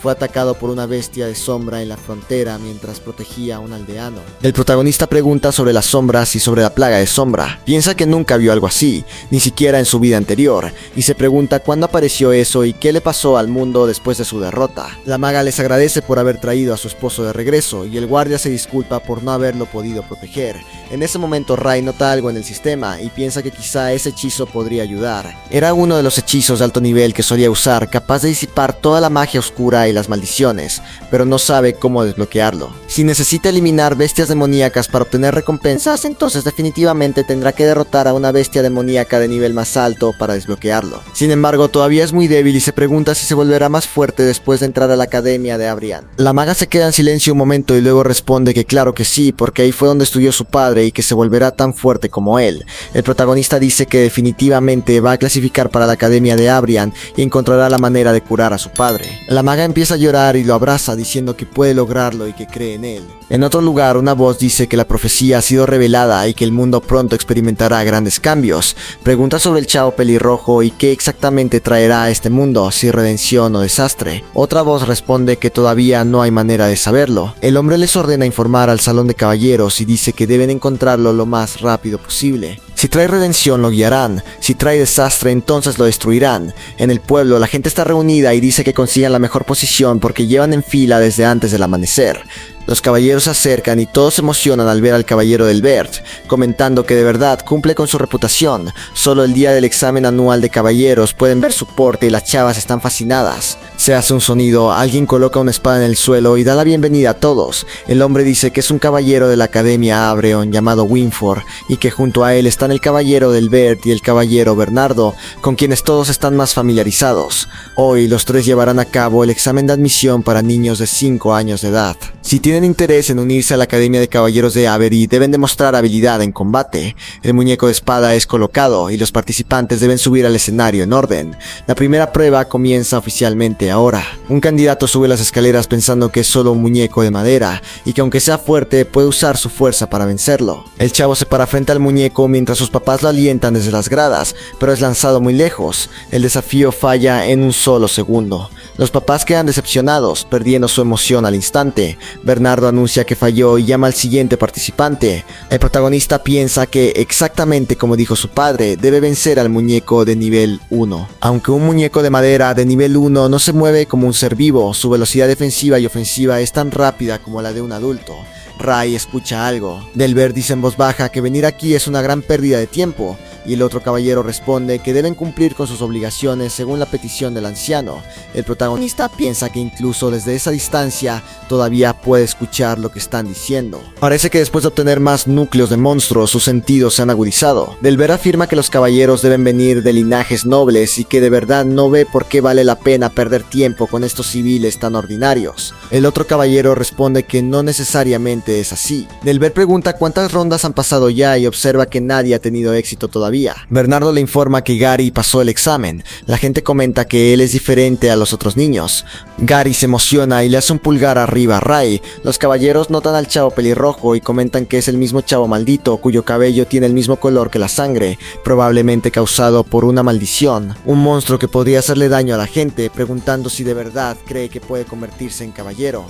fue atacado por una bestia de sombra en la frontera mientras protegía a un aldeano. El protagonista pregunta sobre las sombras y sobre la plaga de sombra. Piensa que nunca vio algo así, ni siquiera en su vida anterior, y se pregunta cuándo apareció eso y qué le pasó al mundo después de su derrota. La maga les agradece por haber traído a su esposo de regreso, y el guardia se disculpa por no haberlo podido proteger. En ese momento Rai nota algo en el sistema y piensa que quizá ese hechizo podría ayudar. Era uno de los hechizos de alto nivel que solía usar, capaz de disipar toda la magia oscura y las maldiciones, pero no sabe cómo desbloquearlo. Si necesita eliminar bestias demoníacas para obtener recompensas, entonces definitivamente tendrá que derrotar a una bestia demoníaca de nivel más alto para desbloquearlo. Sin embargo, todavía es muy débil y se pregunta si se volverá más fuerte después de entrar a la academia de Abrian. La maga se queda en silencio un momento y luego responde que claro que sí, porque ahí fue donde estudió su padre y que se volverá tan fuerte como él. El protagonista dice que definitivamente va a clasificar para la academia de Abrian y encontrará la manera de curar a su padre. La maga empieza a llorar y lo abraza diciendo que puede lograrlo y que cree en él. En otro lugar, una voz dice que la profecía ha sido revelada y que el mundo pronto experimentará grandes cambios. Pregunta sobre el chavo pelirrojo y qué exactamente traerá a este mundo, si redención o desastre. Otra voz responde que todavía no hay manera de saberlo. El hombre les ordena informar al salón de caballeros y dice que deben encontrarlo lo más rápido posible. Si trae redención lo guiarán, si trae desastre entonces lo destruirán. En el pueblo la gente está reunida y dice que consigan la mejor posición porque llevan en fila desde antes del amanecer. Los caballeros se acercan y todos se emocionan al ver al caballero del Bert, comentando que de verdad cumple con su reputación. Solo el día del examen anual de caballeros pueden ver su porte y las chavas están fascinadas. Se hace un sonido, alguien coloca una espada en el suelo y da la bienvenida a todos. El hombre dice que es un caballero de la Academia Abreon llamado Winford y que junto a él están el caballero del Bert y el caballero Bernardo, con quienes todos están más familiarizados. Hoy los tres llevarán a cabo el examen de admisión para niños de 5 años de edad. Si tienen interés en unirse a la Academia de Caballeros de Avery, deben demostrar habilidad en combate. El muñeco de espada es colocado y los participantes deben subir al escenario en orden. La primera prueba comienza oficialmente ahora. Un candidato sube las escaleras pensando que es solo un muñeco de madera y que aunque sea fuerte puede usar su fuerza para vencerlo. El chavo se para frente al muñeco mientras sus papás lo alientan desde las gradas, pero es lanzado muy lejos. El desafío falla en un solo segundo. Los papás quedan decepcionados, perdiendo su emoción al instante. Bernardo anuncia que falló y llama al siguiente participante. El protagonista piensa que, exactamente como dijo su padre, debe vencer al muñeco de nivel 1. Aunque un muñeco de madera de nivel 1 no se mueve como un ser vivo, su velocidad defensiva y ofensiva es tan rápida como la de un adulto. Rai escucha algo. Delbert dice en voz baja que venir aquí es una gran pérdida de tiempo, y el otro caballero responde que deben cumplir con sus obligaciones según la petición del anciano. El protagonista piensa que incluso desde esa distancia todavía puede escuchar lo que están diciendo. Parece que después de obtener más núcleos de monstruos, sus sentidos se han agudizado. Delbert afirma que los caballeros deben venir de linajes nobles y que de verdad no ve por qué vale la pena perder tiempo con estos civiles tan ordinarios. El otro caballero responde que no necesariamente es así. Delbert pregunta cuántas rondas han pasado ya y observa que nadie ha tenido éxito todavía. Bernardo le informa que Gary pasó el examen. La gente comenta que él es diferente a los otros niños. Gary se emociona y le hace un pulgar arriba a Rai. Los caballeros notan al chavo pelirrojo y comentan que es el mismo chavo maldito cuyo cabello tiene el mismo color que la sangre, probablemente causado por una maldición. Un monstruo que podría hacerle daño a la gente, preguntando si de verdad cree que puede convertirse en caballero.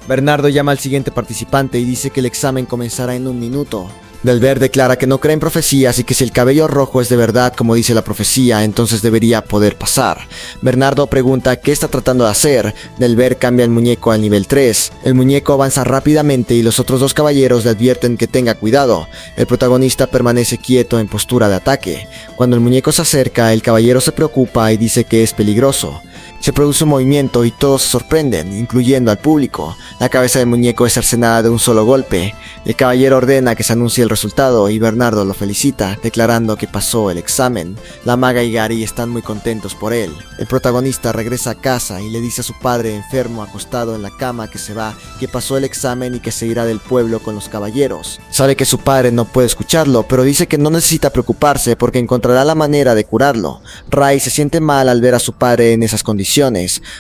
Bernardo llama al siguiente participante y dice que el examen comenzará en 1 minuto. Delbert declara que no cree en profecías y que si el cabello rojo es de verdad como dice la profecía, entonces debería poder pasar. Bernardo pregunta qué está tratando de hacer. Delbert cambia el muñeco al nivel 3. El muñeco avanza rápidamente y los otros dos caballeros le advierten que tenga cuidado. El protagonista permanece quieto en postura de ataque. Cuando el muñeco se acerca, el caballero se preocupa y dice que es peligroso. Se produce un movimiento y todos se sorprenden, incluyendo al público. La cabeza del muñeco es cercenada de un solo golpe. El caballero ordena que se anuncie el resultado y Bernardo lo felicita, declarando que pasó el examen. La maga y Gary están muy contentos por él. El protagonista regresa a casa y le dice a su padre enfermo acostado en la cama que se va, que pasó el examen y que se irá del pueblo con los caballeros. Sabe que su padre no puede escucharlo, pero dice que no necesita preocuparse porque encontrará la manera de curarlo. Rai se siente mal al ver a su padre en esas condiciones.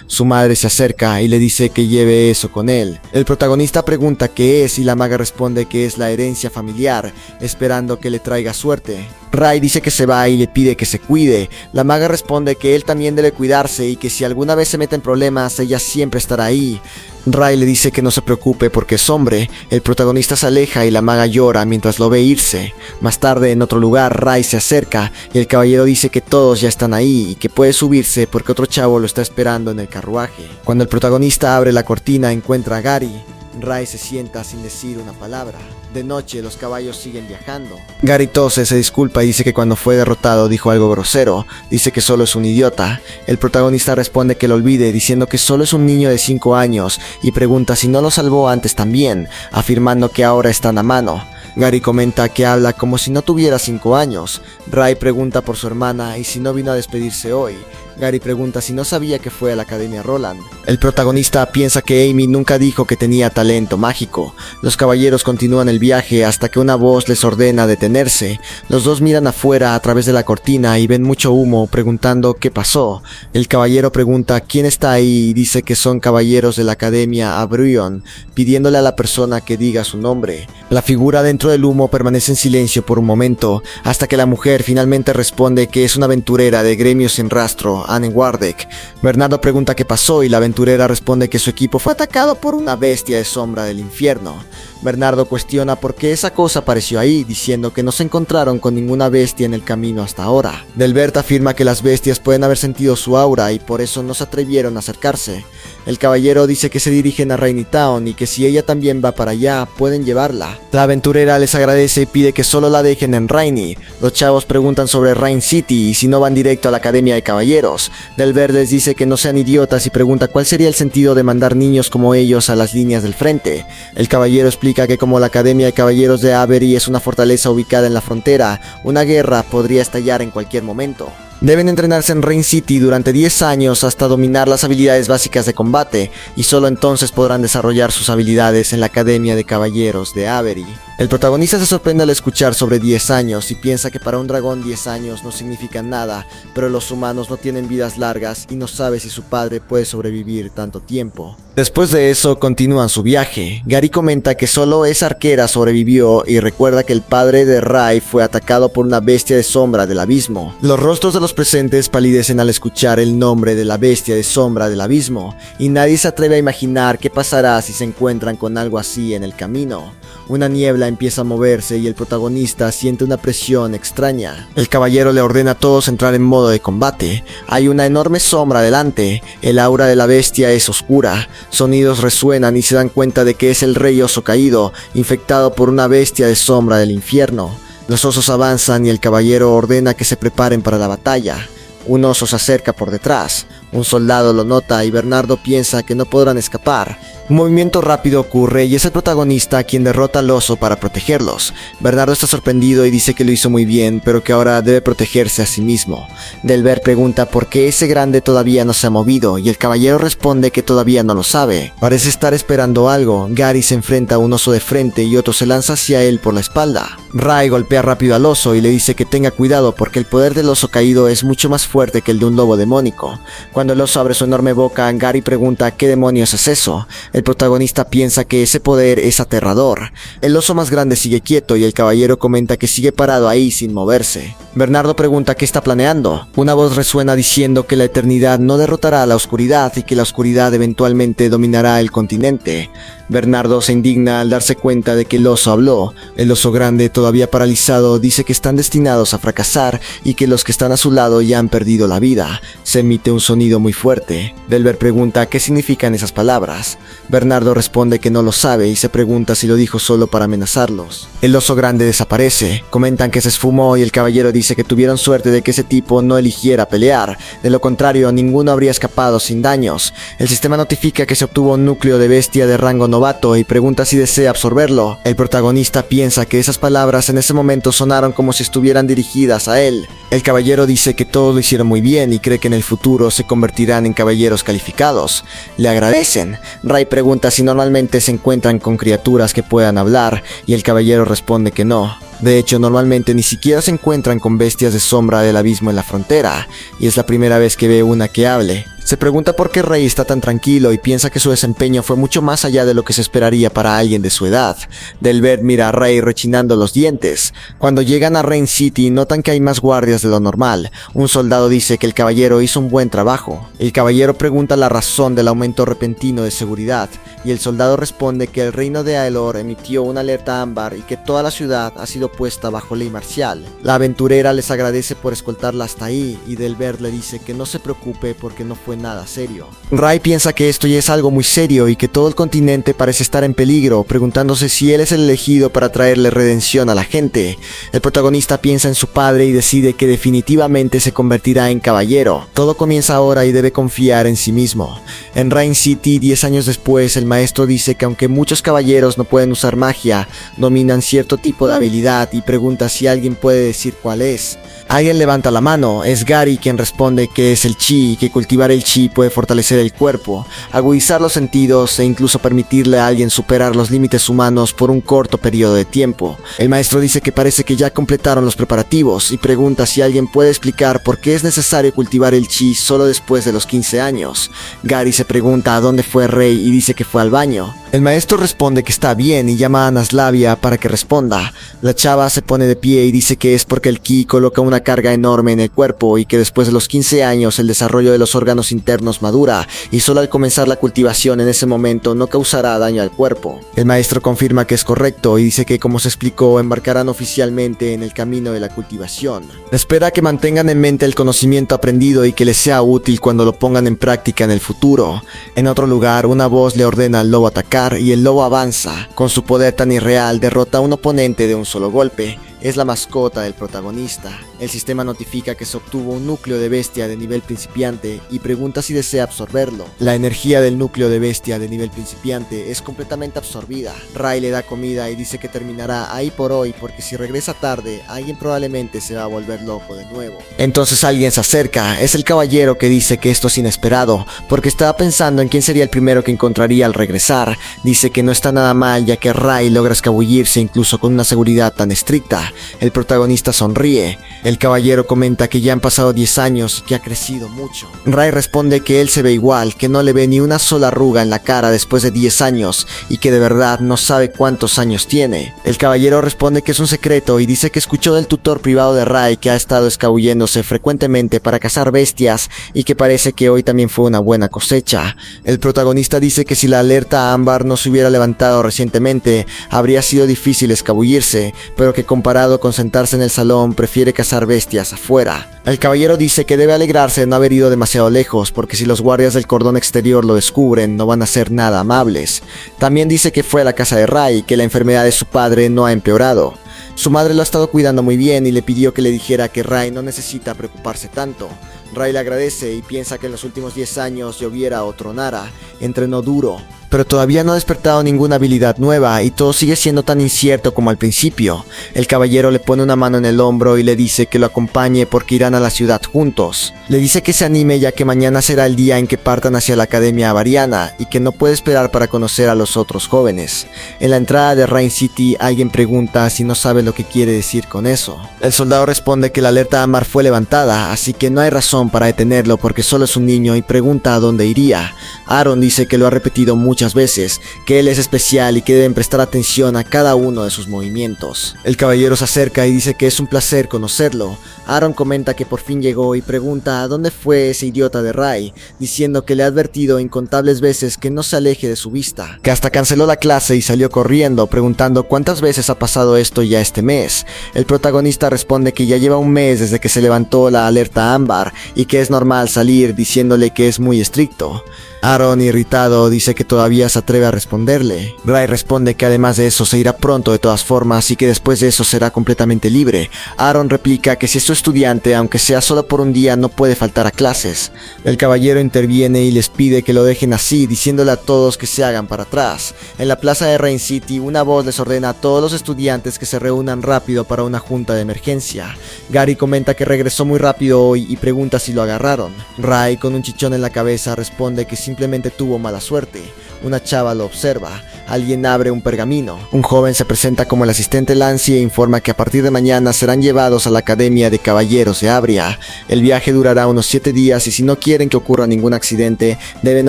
Su madre se acerca y le dice que lleve eso con él. El protagonista pregunta qué es y la maga responde que es la herencia familiar, esperando que le traiga suerte. Rai dice que se va y le pide que se cuide. La maga responde que él también debe cuidarse y que si alguna vez se mete en problemas, ella siempre estará ahí. Rai le dice que no se preocupe porque es hombre. El protagonista se aleja y la maga llora mientras lo ve irse. Más tarde, en otro lugar, Rai se acerca y el caballero dice que todos ya están ahí y que puede subirse porque otro chavo lo está esperando en el carruaje. Cuando el protagonista abre la cortina, encuentra a Gary. Rai se sienta sin decir una palabra. De noche, los caballos siguen viajando. Gary tose, se disculpa y dice que cuando fue derrotado dijo algo grosero. Dice que solo es un idiota. El protagonista responde que lo olvide, diciendo que solo es un niño de 5 años y pregunta si no lo salvó antes también, afirmando que ahora están a mano. Gary comenta que habla como si no tuviera 5 años. Rai pregunta por su hermana y si no vino a despedirse hoy. Gary pregunta si no sabía que fue a la Academia Roland. El protagonista piensa que Amy nunca dijo que tenía talento mágico. Los caballeros continúan el viaje hasta que una voz les ordena detenerse. Los dos miran afuera a través de la cortina y ven mucho humo, preguntando qué pasó. El caballero pregunta quién está ahí y dice que son caballeros de la Academia Abrion, pidiéndole a la persona que diga su nombre. La figura dentro del humo permanece en silencio por un momento, hasta que la mujer finalmente responde que es una aventurera de Gremio Sin Rastro, Anne Wardek. Bernardo pregunta qué pasó y la aventurera responde que su equipo fue atacado por una bestia de sombra del infierno. Bernardo cuestiona por qué esa cosa apareció ahí, diciendo que no se encontraron con ninguna bestia en el camino hasta ahora. Delbert afirma que las bestias pueden haber sentido su aura y por eso no se atrevieron a acercarse. El caballero dice que se dirigen a Rainy Town y que si ella también va para allá, pueden llevarla. La aventurera les agradece y pide que solo la dejen en Rainy. Los chavos preguntan sobre Rain City y si no van directo a la Academia de Caballeros. Delbert les dice que no sean idiotas y pregunta cuál sería el sentido de mandar niños como ellos a las líneas del frente. El caballero explica que como la Academia de Caballeros de Avery es una fortaleza ubicada en la frontera, una guerra podría estallar en cualquier momento. Deben entrenarse en Rain City durante 10 años hasta dominar las habilidades básicas de combate, y solo entonces podrán desarrollar sus habilidades en la Academia de Caballeros de Avery. El protagonista se sorprende al escuchar sobre 10 años y piensa que para un dragón 10 años no significan nada, pero los humanos no tienen vidas largas y no sabe si su padre puede sobrevivir tanto tiempo. Después de eso continúan su viaje. Gary comenta que solo esa arquera sobrevivió y recuerda que el padre de Rai fue atacado por una bestia de sombra del abismo. Los rostros de los presentes palidecen al escuchar el nombre de la bestia de sombra del abismo, y nadie se atreve a imaginar qué pasará si se encuentran con algo así en el camino. Una niebla empieza a moverse y el protagonista siente una presión extraña. El caballero le ordena a todos entrar en modo de combate. Hay una enorme sombra delante. El aura de la bestia es oscura. Sonidos resuenan y se dan cuenta de que es el rey oso caído, infectado por una bestia de sombra del infierno. Los osos avanzan y el caballero ordena que se preparen para la batalla. Un oso se acerca por detrás. Un soldado lo nota y Bernardo piensa que no podrán escapar. Un movimiento rápido ocurre y es el protagonista quien derrota al oso para protegerlos. Bernardo está sorprendido y dice que lo hizo muy bien, pero que ahora debe protegerse a sí mismo. Delbert pregunta por qué ese grande todavía no se ha movido y el caballero responde que todavía no lo sabe. Parece estar esperando algo. Gary se enfrenta a un oso de frente y otro se lanza hacia él por la espalda. Rai golpea rápido al oso y le dice que tenga cuidado porque el poder del oso caído es mucho más fuerte que el de un lobo demónico. Cuando el oso abre su enorme boca, Gary pregunta ¿qué demonios es eso? El protagonista piensa que ese poder es aterrador. El oso más grande sigue quieto y el caballero comenta que sigue parado ahí sin moverse. Bernardo pregunta qué está planeando. Una voz resuena diciendo que la eternidad no derrotará a la oscuridad y que la oscuridad eventualmente dominará el continente. Bernardo se indigna al darse cuenta de que el oso habló. El oso grande, todavía paralizado, dice que están destinados a fracasar y que los que están a su lado ya han perdido la vida. Se emite un sonido muy fuerte. Delbert pregunta qué significan esas palabras. Bernardo responde que no lo sabe y se pregunta si lo dijo solo para amenazarlos. El oso grande desaparece. Comentan que se esfumó y el caballero dice que tuvieron suerte de que ese tipo no eligiera pelear. De lo contrario, ninguno habría escapado sin daños. El sistema notifica que se obtuvo un núcleo de bestia de rango novato y pregunta si desea absorberlo. El protagonista piensa que esas palabras en ese momento sonaron como si estuvieran dirigidas a él. El caballero dice que todos lo hicieron muy bien y cree que en el futuro se convertirán en caballeros calificados. Le agradecen. Rai pregunta si normalmente se encuentran con criaturas que puedan hablar y el caballero responde que no. De hecho, normalmente ni siquiera se encuentran con bestias de sombra del abismo en la frontera, y es la primera vez que ve una que hable. Se pregunta por qué Ray está tan tranquilo y piensa que su desempeño fue mucho más allá de lo que se esperaría para alguien de su edad. Delbert mira a Ray rechinando los dientes. Cuando llegan a Rain City notan que hay más guardias de lo normal. Un soldado dice que el caballero hizo un buen trabajo. El caballero pregunta la razón del aumento repentino de seguridad y el soldado responde que el reino de Aelor emitió una alerta ámbar y que toda la ciudad ha sido puesta bajo ley marcial. La aventurera les agradece por escoltarla hasta ahí y Delbert le dice que no se preocupe porque no fue nada serio. Ray piensa que esto ya es algo muy serio y que todo el continente parece estar en peligro, preguntándose si él es el elegido para traerle redención a la gente. El protagonista piensa en su padre y decide que definitivamente se convertirá en caballero. Todo comienza ahora y debe confiar en sí mismo. En Rain City, 10 años después, el maestro dice que aunque muchos caballeros no pueden usar magia, dominan cierto tipo de habilidad y pregunta si alguien puede decir cuál es. Alguien levanta la mano, es Gary quien responde que es el chi y que cultivar el chi puede fortalecer el cuerpo, agudizar los sentidos e incluso permitirle a alguien superar los límites humanos por un corto periodo de tiempo. El maestro dice que parece que ya completaron los preparativos y pregunta si alguien puede explicar por qué es necesario cultivar el chi solo después de los 15 años. Gary se pregunta a dónde fue Rey y dice que fue al baño. El maestro responde que está bien y llama a Naslavia para que responda. La chava se pone de pie y dice que es porque el ki coloca una carga enorme en el cuerpo y que después de los 15 años el desarrollo de los órganos internos madura y solo al comenzar la cultivación en ese momento no causará daño al cuerpo. El maestro confirma que es correcto y dice que, como se explicó, embarcarán oficialmente en el camino de la cultivación. Espera que mantengan en mente el conocimiento aprendido y que les sea útil cuando lo pongan en práctica en el futuro. En otro lugar, una voz le ordena al lobo atacar y el lobo avanza. Con su poder tan irreal derrota a un oponente de un solo golpe. Es la mascota del protagonista. El sistema notifica que se obtuvo un núcleo de bestia de nivel principiante y pregunta si desea absorberlo. La energía del núcleo de bestia de nivel principiante es completamente absorbida. Ray le da comida y dice que terminará ahí por hoy porque si regresa tarde, alguien probablemente se va a volver loco de nuevo. Entonces alguien se acerca, es el caballero que dice que esto es inesperado, porque estaba pensando en quién sería el primero que encontraría al regresar. Dice que no está nada mal ya que Ray logra escabullirse incluso con una seguridad tan estricta. El protagonista sonríe. El caballero comenta que ya han pasado 10 años y que ha crecido mucho. Ray responde que él se ve igual, que no le ve ni una sola arruga en la cara después de 10 años y que de verdad no sabe cuántos años tiene. El caballero responde que es un secreto y dice que escuchó del tutor privado de Ray que ha estado escabulléndose frecuentemente para cazar bestias y que parece que hoy también fue una buena cosecha. El protagonista dice que si la alerta ámbar no se hubiera levantado recientemente, habría sido difícil escabullirse, pero que comparado con sentarse en el salón, prefiere cazar bestias afuera. El caballero dice que debe alegrarse de no haber ido demasiado lejos, porque si los guardias del cordón exterior lo descubren, no van a ser nada amables. También dice que fue a la casa de Ray y que la enfermedad de su padre no ha empeorado. Su madre lo ha estado cuidando muy bien y le pidió que le dijera que Ray no necesita preocuparse tanto. Ray le agradece y piensa que en los últimos 10 años lloviera o tronara, entrenó duro, pero todavía no ha despertado ninguna habilidad nueva y todo sigue siendo tan incierto como al principio. El caballero le pone una mano en el hombro y le dice que lo acompañe porque irán a la ciudad juntos. Le dice que se anime ya que mañana será el día en que partan hacia la Academia Avariana y que no puede esperar para conocer a los otros jóvenes. En la entrada de Rain City alguien pregunta si no sabe lo que quiere decir con eso. El soldado responde que la alerta ámbar fue levantada, así que no hay razón para detenerlo porque solo es un niño y pregunta a dónde iría. Aaron dice que lo ha repetido muchas veces, que él es especial y que deben prestar atención a cada uno de sus movimientos. El caballero se acerca y dice que es un placer conocerlo. Aaron comenta que por fin llegó y pregunta a dónde fue ese idiota de Ray, diciendo que le ha advertido incontables veces que no se aleje de su vista, que hasta canceló la clase y salió corriendo, preguntando cuántas veces ha pasado esto ya este mes. El protagonista responde que ya lleva un mes desde que se levantó la alerta ámbar y que es normal salir, diciéndole que es muy estricto. Aaron, irritado, dice que todavía se atreve a responderle. Ray responde que además de eso se irá pronto de todas formas y que después de eso será completamente libre. Aaron replica que si es su estudiante, aunque sea solo por un día, no puede faltar a clases. El caballero interviene y les pide que lo dejen así, diciéndole a todos que se hagan para atrás. En la plaza de Rain City, una voz les ordena a todos los estudiantes que se reúnan rápido para una junta de emergencia. Gary comenta que regresó muy rápido hoy y pregunta si lo agarraron. Ray, con un chichón en la cabeza, responde que simplemente tuvo mala suerte. Una chava lo observa. alguien abre un pergamino. Un joven se presenta como el asistente Lance e informa que a partir de mañana serán llevados a la Academia de Caballeros de Abria. El viaje durará unos 7 días y si no quieren que ocurra ningún accidente, deben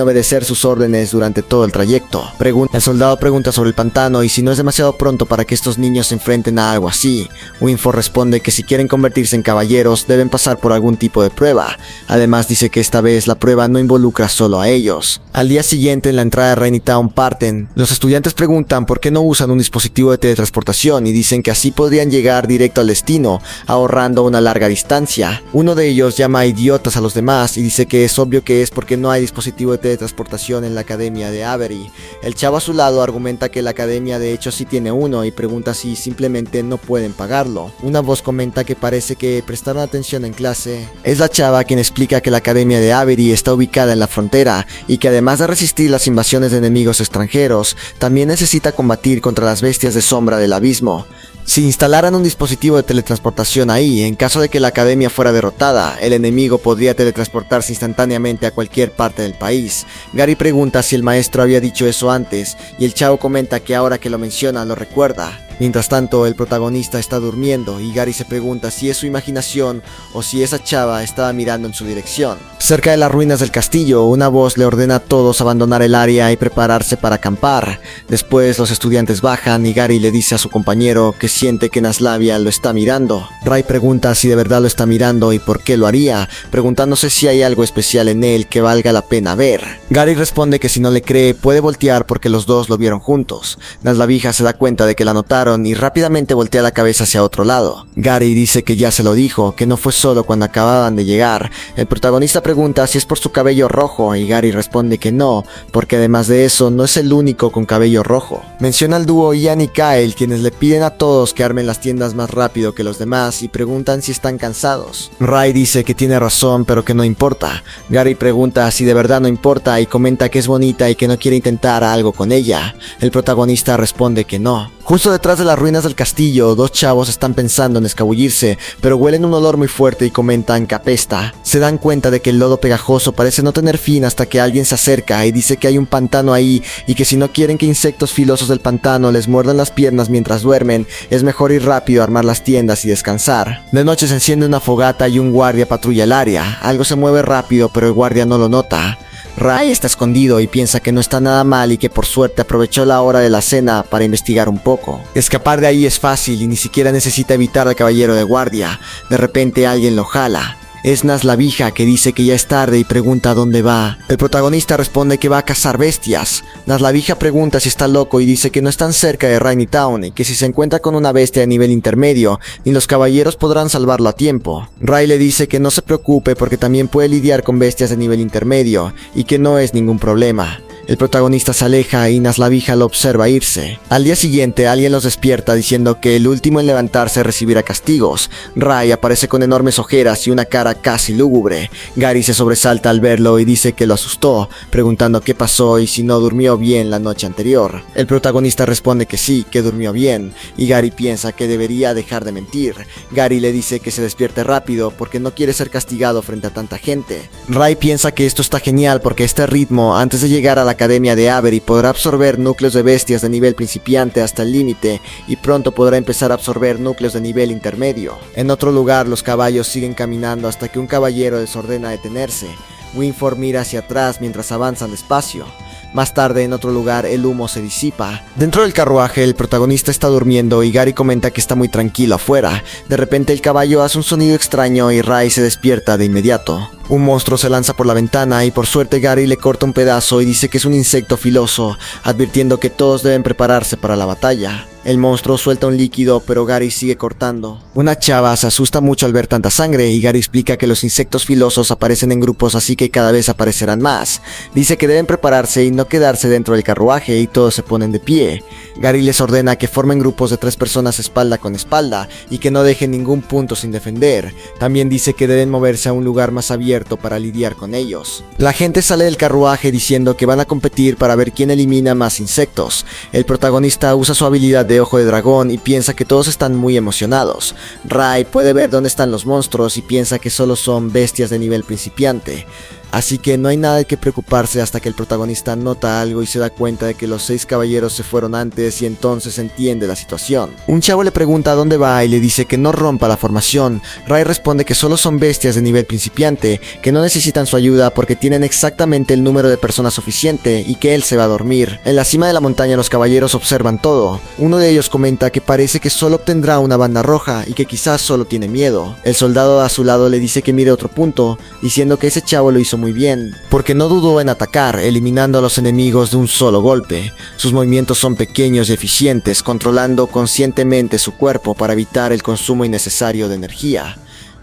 obedecer sus órdenes durante todo el trayecto. El soldado pregunta sobre el pantano y si no es demasiado pronto para que estos niños se enfrenten a algo así. Winford responde que si quieren convertirse en caballeros deben pasar por algún tipo de prueba. Además dice que esta vez la prueba no involucra solo a ellos. Al día siguiente en la entrada de Rainy Town parten. Los estudiantes preguntan por qué no usan un dispositivo de teletransportación y dicen que así podrían llegar directo al destino, ahorrando una larga distancia. Uno de ellos llama idiotas a los demás y dice que es obvio que es porque no hay dispositivo de teletransportación en la Academia de Avery. El chavo a su lado argumenta que la academia de hecho sí tiene uno y pregunta si simplemente no pueden pagarlo. Una voz comenta que parece que prestaron atención en clase. Es la chava quien explica que la Academia de Avery está ubicada en la frontera y que además de resistir las invasiones de enemigos extranjeros, también necesita combatir contra las bestias de sombra del abismo. Si instalaran un dispositivo de teletransportación ahí, en caso de que la academia fuera derrotada, el enemigo podría teletransportarse instantáneamente a cualquier parte del país. Gary pregunta si el maestro había dicho eso antes, y el chavo comenta que ahora que lo menciona lo recuerda. Mientras tanto, el protagonista está durmiendo y Gary se pregunta si es su imaginación o si esa chava estaba mirando en su dirección. Cerca de las ruinas del castillo, una voz le ordena a todos abandonar el área y prepararse para acampar. Después los estudiantes bajan y Gary le dice a su compañero que siente que Naslavia lo está mirando. Ray pregunta si de verdad lo está mirando y por qué lo haría, preguntándose si hay algo especial en él que valga la pena ver. Gary responde que si no le cree puede voltear porque los dos lo vieron juntos. Naslavia se da cuenta de que la notaron y rápidamente voltea la cabeza hacia otro lado. Gary dice que ya se lo dijo, que no fue solo cuando acababan de llegar. El protagonista pregunta si es por su cabello rojo y Gary responde que no, porque además de eso no es el único con cabello rojo. Menciona al dúo Ian y Kyle, quienes le piden a todos que armen las tiendas más rápido que los demás y preguntan si están cansados. Ray dice que tiene razón pero que no importa. Gary pregunta si de verdad no importa y comenta que es bonita y que no quiere intentar algo con ella. El protagonista responde que no. Justo detrás de las ruinas del castillo, dos chavos están pensando en escabullirse, pero huelen un olor muy fuerte y comentan que apesta. Se dan cuenta de que el lodo pegajoso parece no tener fin hasta que alguien se acerca y dice que hay un pantano ahí y que si no quieren que insectos filosos del pantano les muerdan las piernas mientras duermen, es mejor ir rápido a armar las tiendas y descansar. De noche se enciende una fogata y un guardia patrulla el área. Algo se mueve rápido, pero el guardia no lo nota. Ray está escondido y piensa que no está nada mal y que por suerte aprovechó la hora de la cena para investigar un poco. Escapar de ahí es fácil y ni siquiera necesita evitar al caballero de guardia. De repente alguien lo jala. Es Naslavia, que dice que ya es tarde y pregunta a dónde va. El protagonista responde que va a cazar bestias. Naslavia pregunta si está loco y dice que no están cerca de Rainy Town y que si se encuentra con una bestia de nivel intermedio, ni los caballeros podrán salvarlo a tiempo. Ray le dice que no se preocupe porque también puede lidiar con bestias de nivel intermedio y que no es ningún problema. El protagonista se aleja y Naslavia lo observa irse. Al día siguiente alguien los despierta diciendo que el último en levantarse recibirá castigos. Ray aparece con enormes ojeras y una cara casi lúgubre. Gary se sobresalta al verlo y dice que lo asustó, preguntando qué pasó y si no durmió bien la noche anterior. El protagonista responde que sí, que durmió bien, y Gary piensa que debería dejar de mentir. Gary le dice que se despierte rápido porque no quiere ser castigado frente a tanta gente. Ray piensa que esto está genial porque a este ritmo, antes de llegar a la Academia de Avery, podrá absorber núcleos de bestias de nivel principiante hasta el límite y pronto podrá empezar a absorber núcleos de nivel intermedio. En otro lugar, los caballos siguen caminando hasta que un caballero les ordena detenerse. Winford mira hacia atrás mientras avanzan despacio. Más tarde, en otro lugar, el humo se disipa. Dentro del carruaje, el protagonista está durmiendo y Gary comenta que está muy tranquilo afuera. De repente, el caballo hace un sonido extraño y Ray se despierta de inmediato. Un monstruo se lanza por la ventana y por suerte Gary le corta un pedazo y dice que es un insecto filoso, advirtiendo que todos deben prepararse para la batalla. El monstruo suelta un líquido, pero Gary sigue cortando. Una chava se asusta mucho al ver tanta sangre y Gary explica que los insectos filosos aparecen en grupos, así que cada vez aparecerán más. Dice que deben prepararse y no quedarse dentro del carruaje y todos se ponen de pie. Gary les ordena que formen grupos de 3 personas espalda con espalda y que no dejen ningún punto sin defender. También dice que deben moverse a un lugar más abierto para lidiar con ellos. La gente sale del carruaje diciendo que van a competir para ver quién elimina más insectos. El protagonista usa su habilidad de ojo de dragón y piensa que todos están muy emocionados. Rai puede ver dónde están los monstruos y piensa que solo son bestias de nivel principiante. Así que no hay nada de qué preocuparse hasta que el protagonista nota algo y se da cuenta de que los 6 caballeros se fueron antes y entonces entiende la situación. Un chavo le pregunta a dónde va y le dice que no rompa la formación. Rai responde que solo son bestias de nivel principiante, que no necesitan su ayuda porque tienen exactamente el número de personas suficiente y que él se va a dormir. En la cima de la montaña los caballeros observan todo. Uno de ellos comenta que parece que solo obtendrá una banda roja y que quizás solo tiene miedo. El soldado a su lado le dice que mire otro punto, diciendo que ese chavo lo hizo muy bien, porque no dudó en atacar, eliminando a los enemigos de un solo golpe. Sus movimientos son pequeños y eficientes, controlando conscientemente su cuerpo para evitar el consumo innecesario de energía.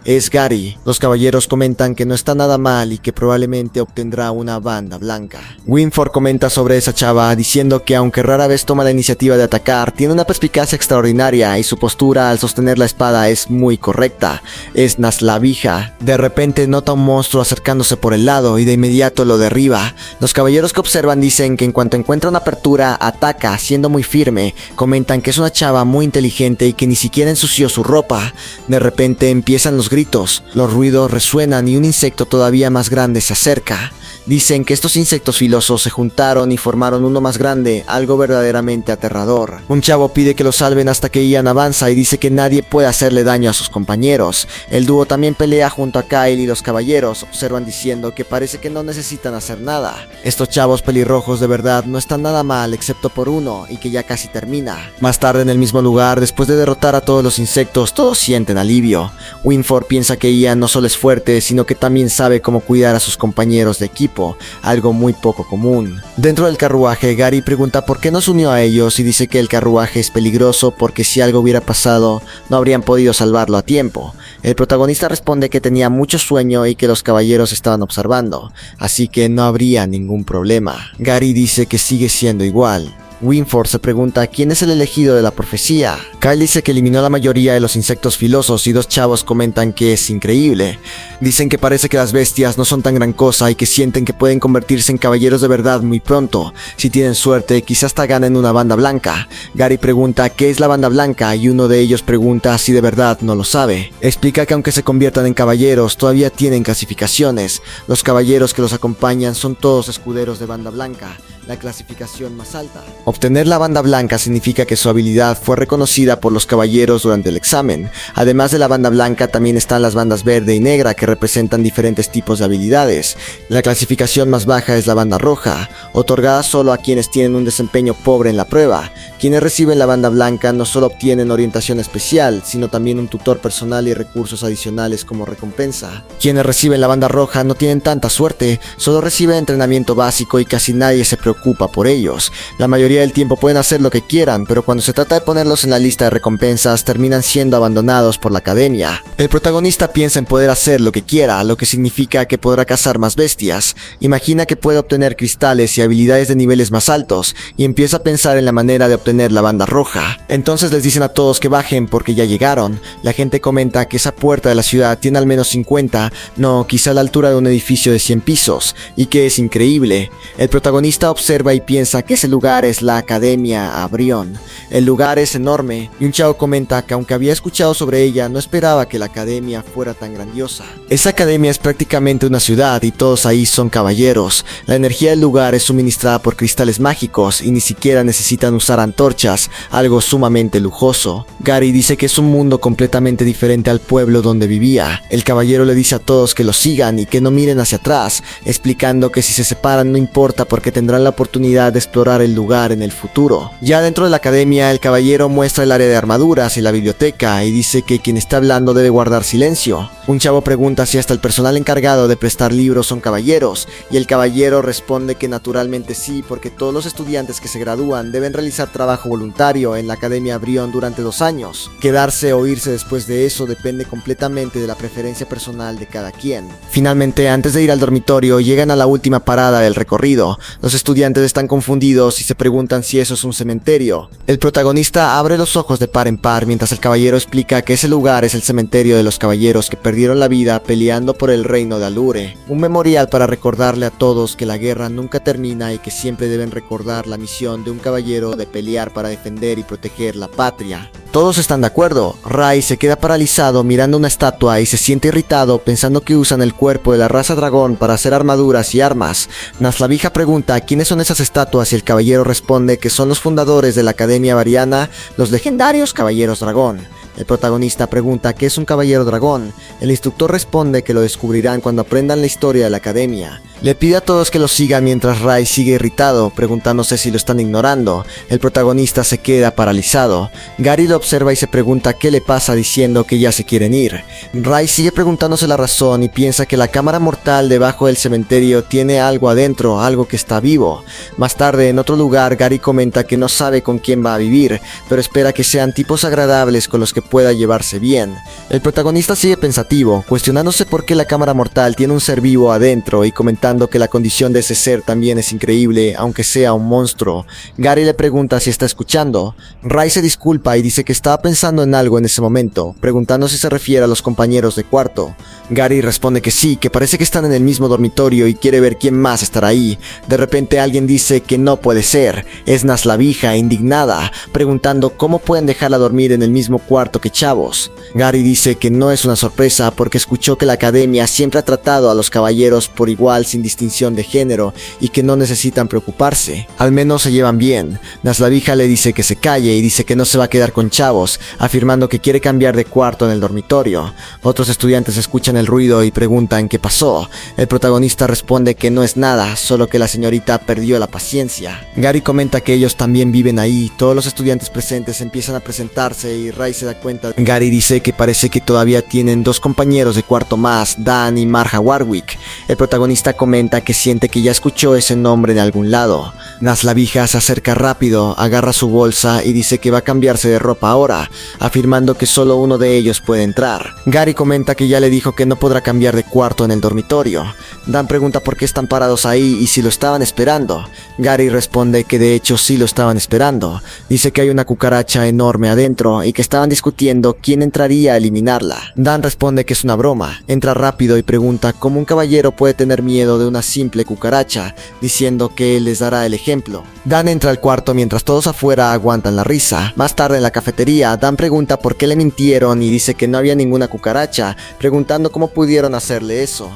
Es Gary. Los caballeros comentan que no está nada mal y que probablemente obtendrá una banda blanca. Winford comenta sobre esa chava diciendo que aunque rara vez toma la iniciativa de atacar, tiene una perspicacia extraordinaria y su postura al sostener la espada es muy correcta. Es Naslavija. De repente nota un monstruo acercándose por el lado y de inmediato lo derriba. Los caballeros que observan dicen que en cuanto encuentra una apertura, ataca siendo muy firme. Comentan que es una chava muy inteligente y que ni siquiera ensució su ropa. De repente empiezan los gritos, los ruidos resuenan y un insecto todavía más grande se acerca. Dicen que estos insectos filosos se juntaron y formaron uno más grande, algo verdaderamente aterrador. Un chavo pide que lo salven hasta que Ian avanza y dice que nadie puede hacerle daño a sus compañeros. El dúo también pelea junto a Kyle y los caballeros observan diciendo que parece que no necesitan hacer nada. Estos chavos pelirrojos de verdad no están nada mal excepto por uno y que ya casi termina. Más tarde en el mismo lugar, después de derrotar a todos los insectos, todos sienten alivio. Winford piensa que Ian no solo es fuerte, sino que también sabe cómo cuidar a sus compañeros de equipo. Algo muy poco común. Dentro del carruaje, Gary pregunta por qué no se unió a ellos y dice que el carruaje es peligroso porque si algo hubiera pasado, no habrían podido salvarlo a tiempo. El protagonista responde que tenía mucho sueño y que los caballeros estaban observando, así que no habría ningún problema. Gary dice que sigue siendo igual. Winford se pregunta quién es el elegido de la profecía. Kyle dice que eliminó la mayoría de los insectos filosos y 2 chavos comentan que es increíble. Dicen que parece que las bestias no son tan gran cosa y que sienten que pueden convertirse en caballeros de verdad muy pronto. Si tienen suerte, quizás hasta ganen una banda blanca. Gary pregunta qué es la banda blanca y uno de ellos pregunta si de verdad no lo sabe. Explica que aunque se conviertan en caballeros, todavía tienen clasificaciones. Los caballeros que los acompañan son todos escuderos de banda blanca, la clasificación más alta. Obtener la banda blanca significa que su habilidad fue reconocida por los caballeros durante el examen. Además de la banda blanca también están las bandas verde y negra que representan diferentes tipos de habilidades. La clasificación más baja es la banda roja, otorgada solo a quienes tienen un desempeño pobre en la prueba. Quienes reciben la banda blanca no solo obtienen orientación especial, sino también un tutor personal y recursos adicionales como recompensa. Quienes reciben la banda roja no tienen tanta suerte, solo reciben entrenamiento básico y casi nadie se preocupa por ellos. La mayoría del tiempo pueden hacer lo que quieran, pero cuando se trata de ponerlos en la lista de recompensas terminan siendo abandonados por la academia. El protagonista piensa en poder hacer lo que quiera, lo que significa que podrá cazar más bestias. Imagina que puede obtener cristales y habilidades de niveles más altos, y empieza a pensar en la manera de obtener la banda roja. Entonces les dicen a todos que bajen porque ya llegaron. La gente comenta que esa puerta de la ciudad tiene al menos 50, no, quizá la altura de un edificio de 100 pisos, y que es increíble. El protagonista observa y piensa que ese lugar es la Academia Abrión. El lugar es enorme, y un chavo comenta que aunque había escuchado sobre ella, no esperaba que la academia fuera tan grandiosa. Esa academia es prácticamente una ciudad y todos ahí son caballeros. La energía del lugar es suministrada por cristales mágicos y ni siquiera necesitan usar antorchas, algo sumamente lujoso. Gary dice que es un mundo completamente diferente al pueblo donde vivía. El caballero le dice a todos que lo sigan y que no miren hacia atrás, explicando que si se separan no importa porque tendrán la oportunidad de explorar el lugar en el futuro. Ya dentro de la academia, el caballero muestra el área de armaduras y la biblioteca y dice que quien está hablando debe guardar silencio. Un chavo pregunta si hasta el personal encargado de prestar libros son caballeros, y el caballero responde que naturalmente sí, porque todos los estudiantes que se gradúan deben realizar trabajo voluntario en la Academia Brión durante 2 años. Quedarse o irse después de eso depende completamente de la preferencia personal de cada quien. Finalmente, antes de ir al dormitorio, llegan a la última parada del recorrido. Los estudiantes estudiantes están confundidos y se preguntan si eso es un cementerio. El protagonista abre los ojos de par en par mientras el caballero explica que ese lugar es el cementerio de los caballeros que perdieron la vida peleando por el reino de Allure, un memorial para recordarle a todos que la guerra nunca termina y que siempre deben recordar la misión de un caballero de pelear para defender y proteger la patria. Todos están de acuerdo. Rai se queda paralizado mirando una estatua y se siente irritado pensando que usan el cuerpo de la raza dragón para hacer armaduras y armas. Naslavija pregunta quiénes son esas estatuas y el caballero responde que son los fundadores de la Academia Variana, los legendarios Caballeros Dragón. El protagonista pregunta qué es un caballero dragón. El instructor responde que lo descubrirán cuando aprendan la historia de la academia. Le pide a todos que lo sigan mientras Rai sigue irritado, preguntándose si lo están ignorando. El protagonista se queda paralizado. Gary lo observa y se pregunta qué le pasa diciendo que ya se quieren ir. Rai sigue preguntándose la razón y piensa que la cámara mortal debajo del cementerio tiene algo adentro, algo que está vivo. Más tarde, en otro lugar, Gary comenta que no sabe con quién va a vivir, pero espera que sean tipos agradables con los que pueda llevarse bien. El protagonista sigue pensativo, cuestionándose por qué la cámara mortal tiene un ser vivo adentro y comentando que la condición de ese ser también es increíble, aunque sea un monstruo. Gary le pregunta si está escuchando. Rai se disculpa y dice que estaba pensando en algo en ese momento, preguntando si se refiere a los compañeros de cuarto. Gary responde que sí, que parece que están en el mismo dormitorio y quiere ver quién más estará ahí. De repente alguien dice que no puede ser. Es Naslavija, indignada, preguntando cómo pueden dejarla dormir en el mismo cuarto que chavos. Gary dice que no es una sorpresa porque escuchó que la academia siempre ha tratado a los caballeros por igual sin distinción de género y que no necesitan preocuparse. Al menos se llevan bien. Naslavija le dice que se calle y dice que no se va a quedar con chavos, afirmando que quiere cambiar de cuarto en el dormitorio. Otros estudiantes escuchan el ruido y preguntan qué pasó. El protagonista responde que no es nada, solo que la señorita perdió la paciencia. Gary comenta que ellos también viven ahí. Todos los estudiantes presentes empiezan a presentarse y Rai se da cuenta. Gary dice que parece que todavía tienen dos compañeros de cuarto más, Dan y Marja Warwick. El protagonista comenta que siente que ya escuchó ese nombre en algún lado. Naslavija se acerca rápido, agarra su bolsa y dice que va a cambiarse de ropa ahora, afirmando que solo uno de ellos puede entrar. Gary comenta que ya le dijo que no podrá cambiar de cuarto en el dormitorio. Dan pregunta por qué están parados ahí y si lo estaban esperando. Gary responde que de hecho sí lo estaban esperando. Dice que hay una cucaracha enorme adentro y que estaban discutiendo quién entraría a eliminarla. Dan responde que es una broma. Entra rápido y pregunta cómo un caballero puede tener miedo de una simple cucaracha, diciendo que él les dará el ejemplo. Dan entra al cuarto mientras todos afuera aguantan la risa. Más tarde en la cafetería, Dan pregunta por qué le mintieron y dice que no había ninguna cucaracha, preguntando cómo pudieron hacerle eso.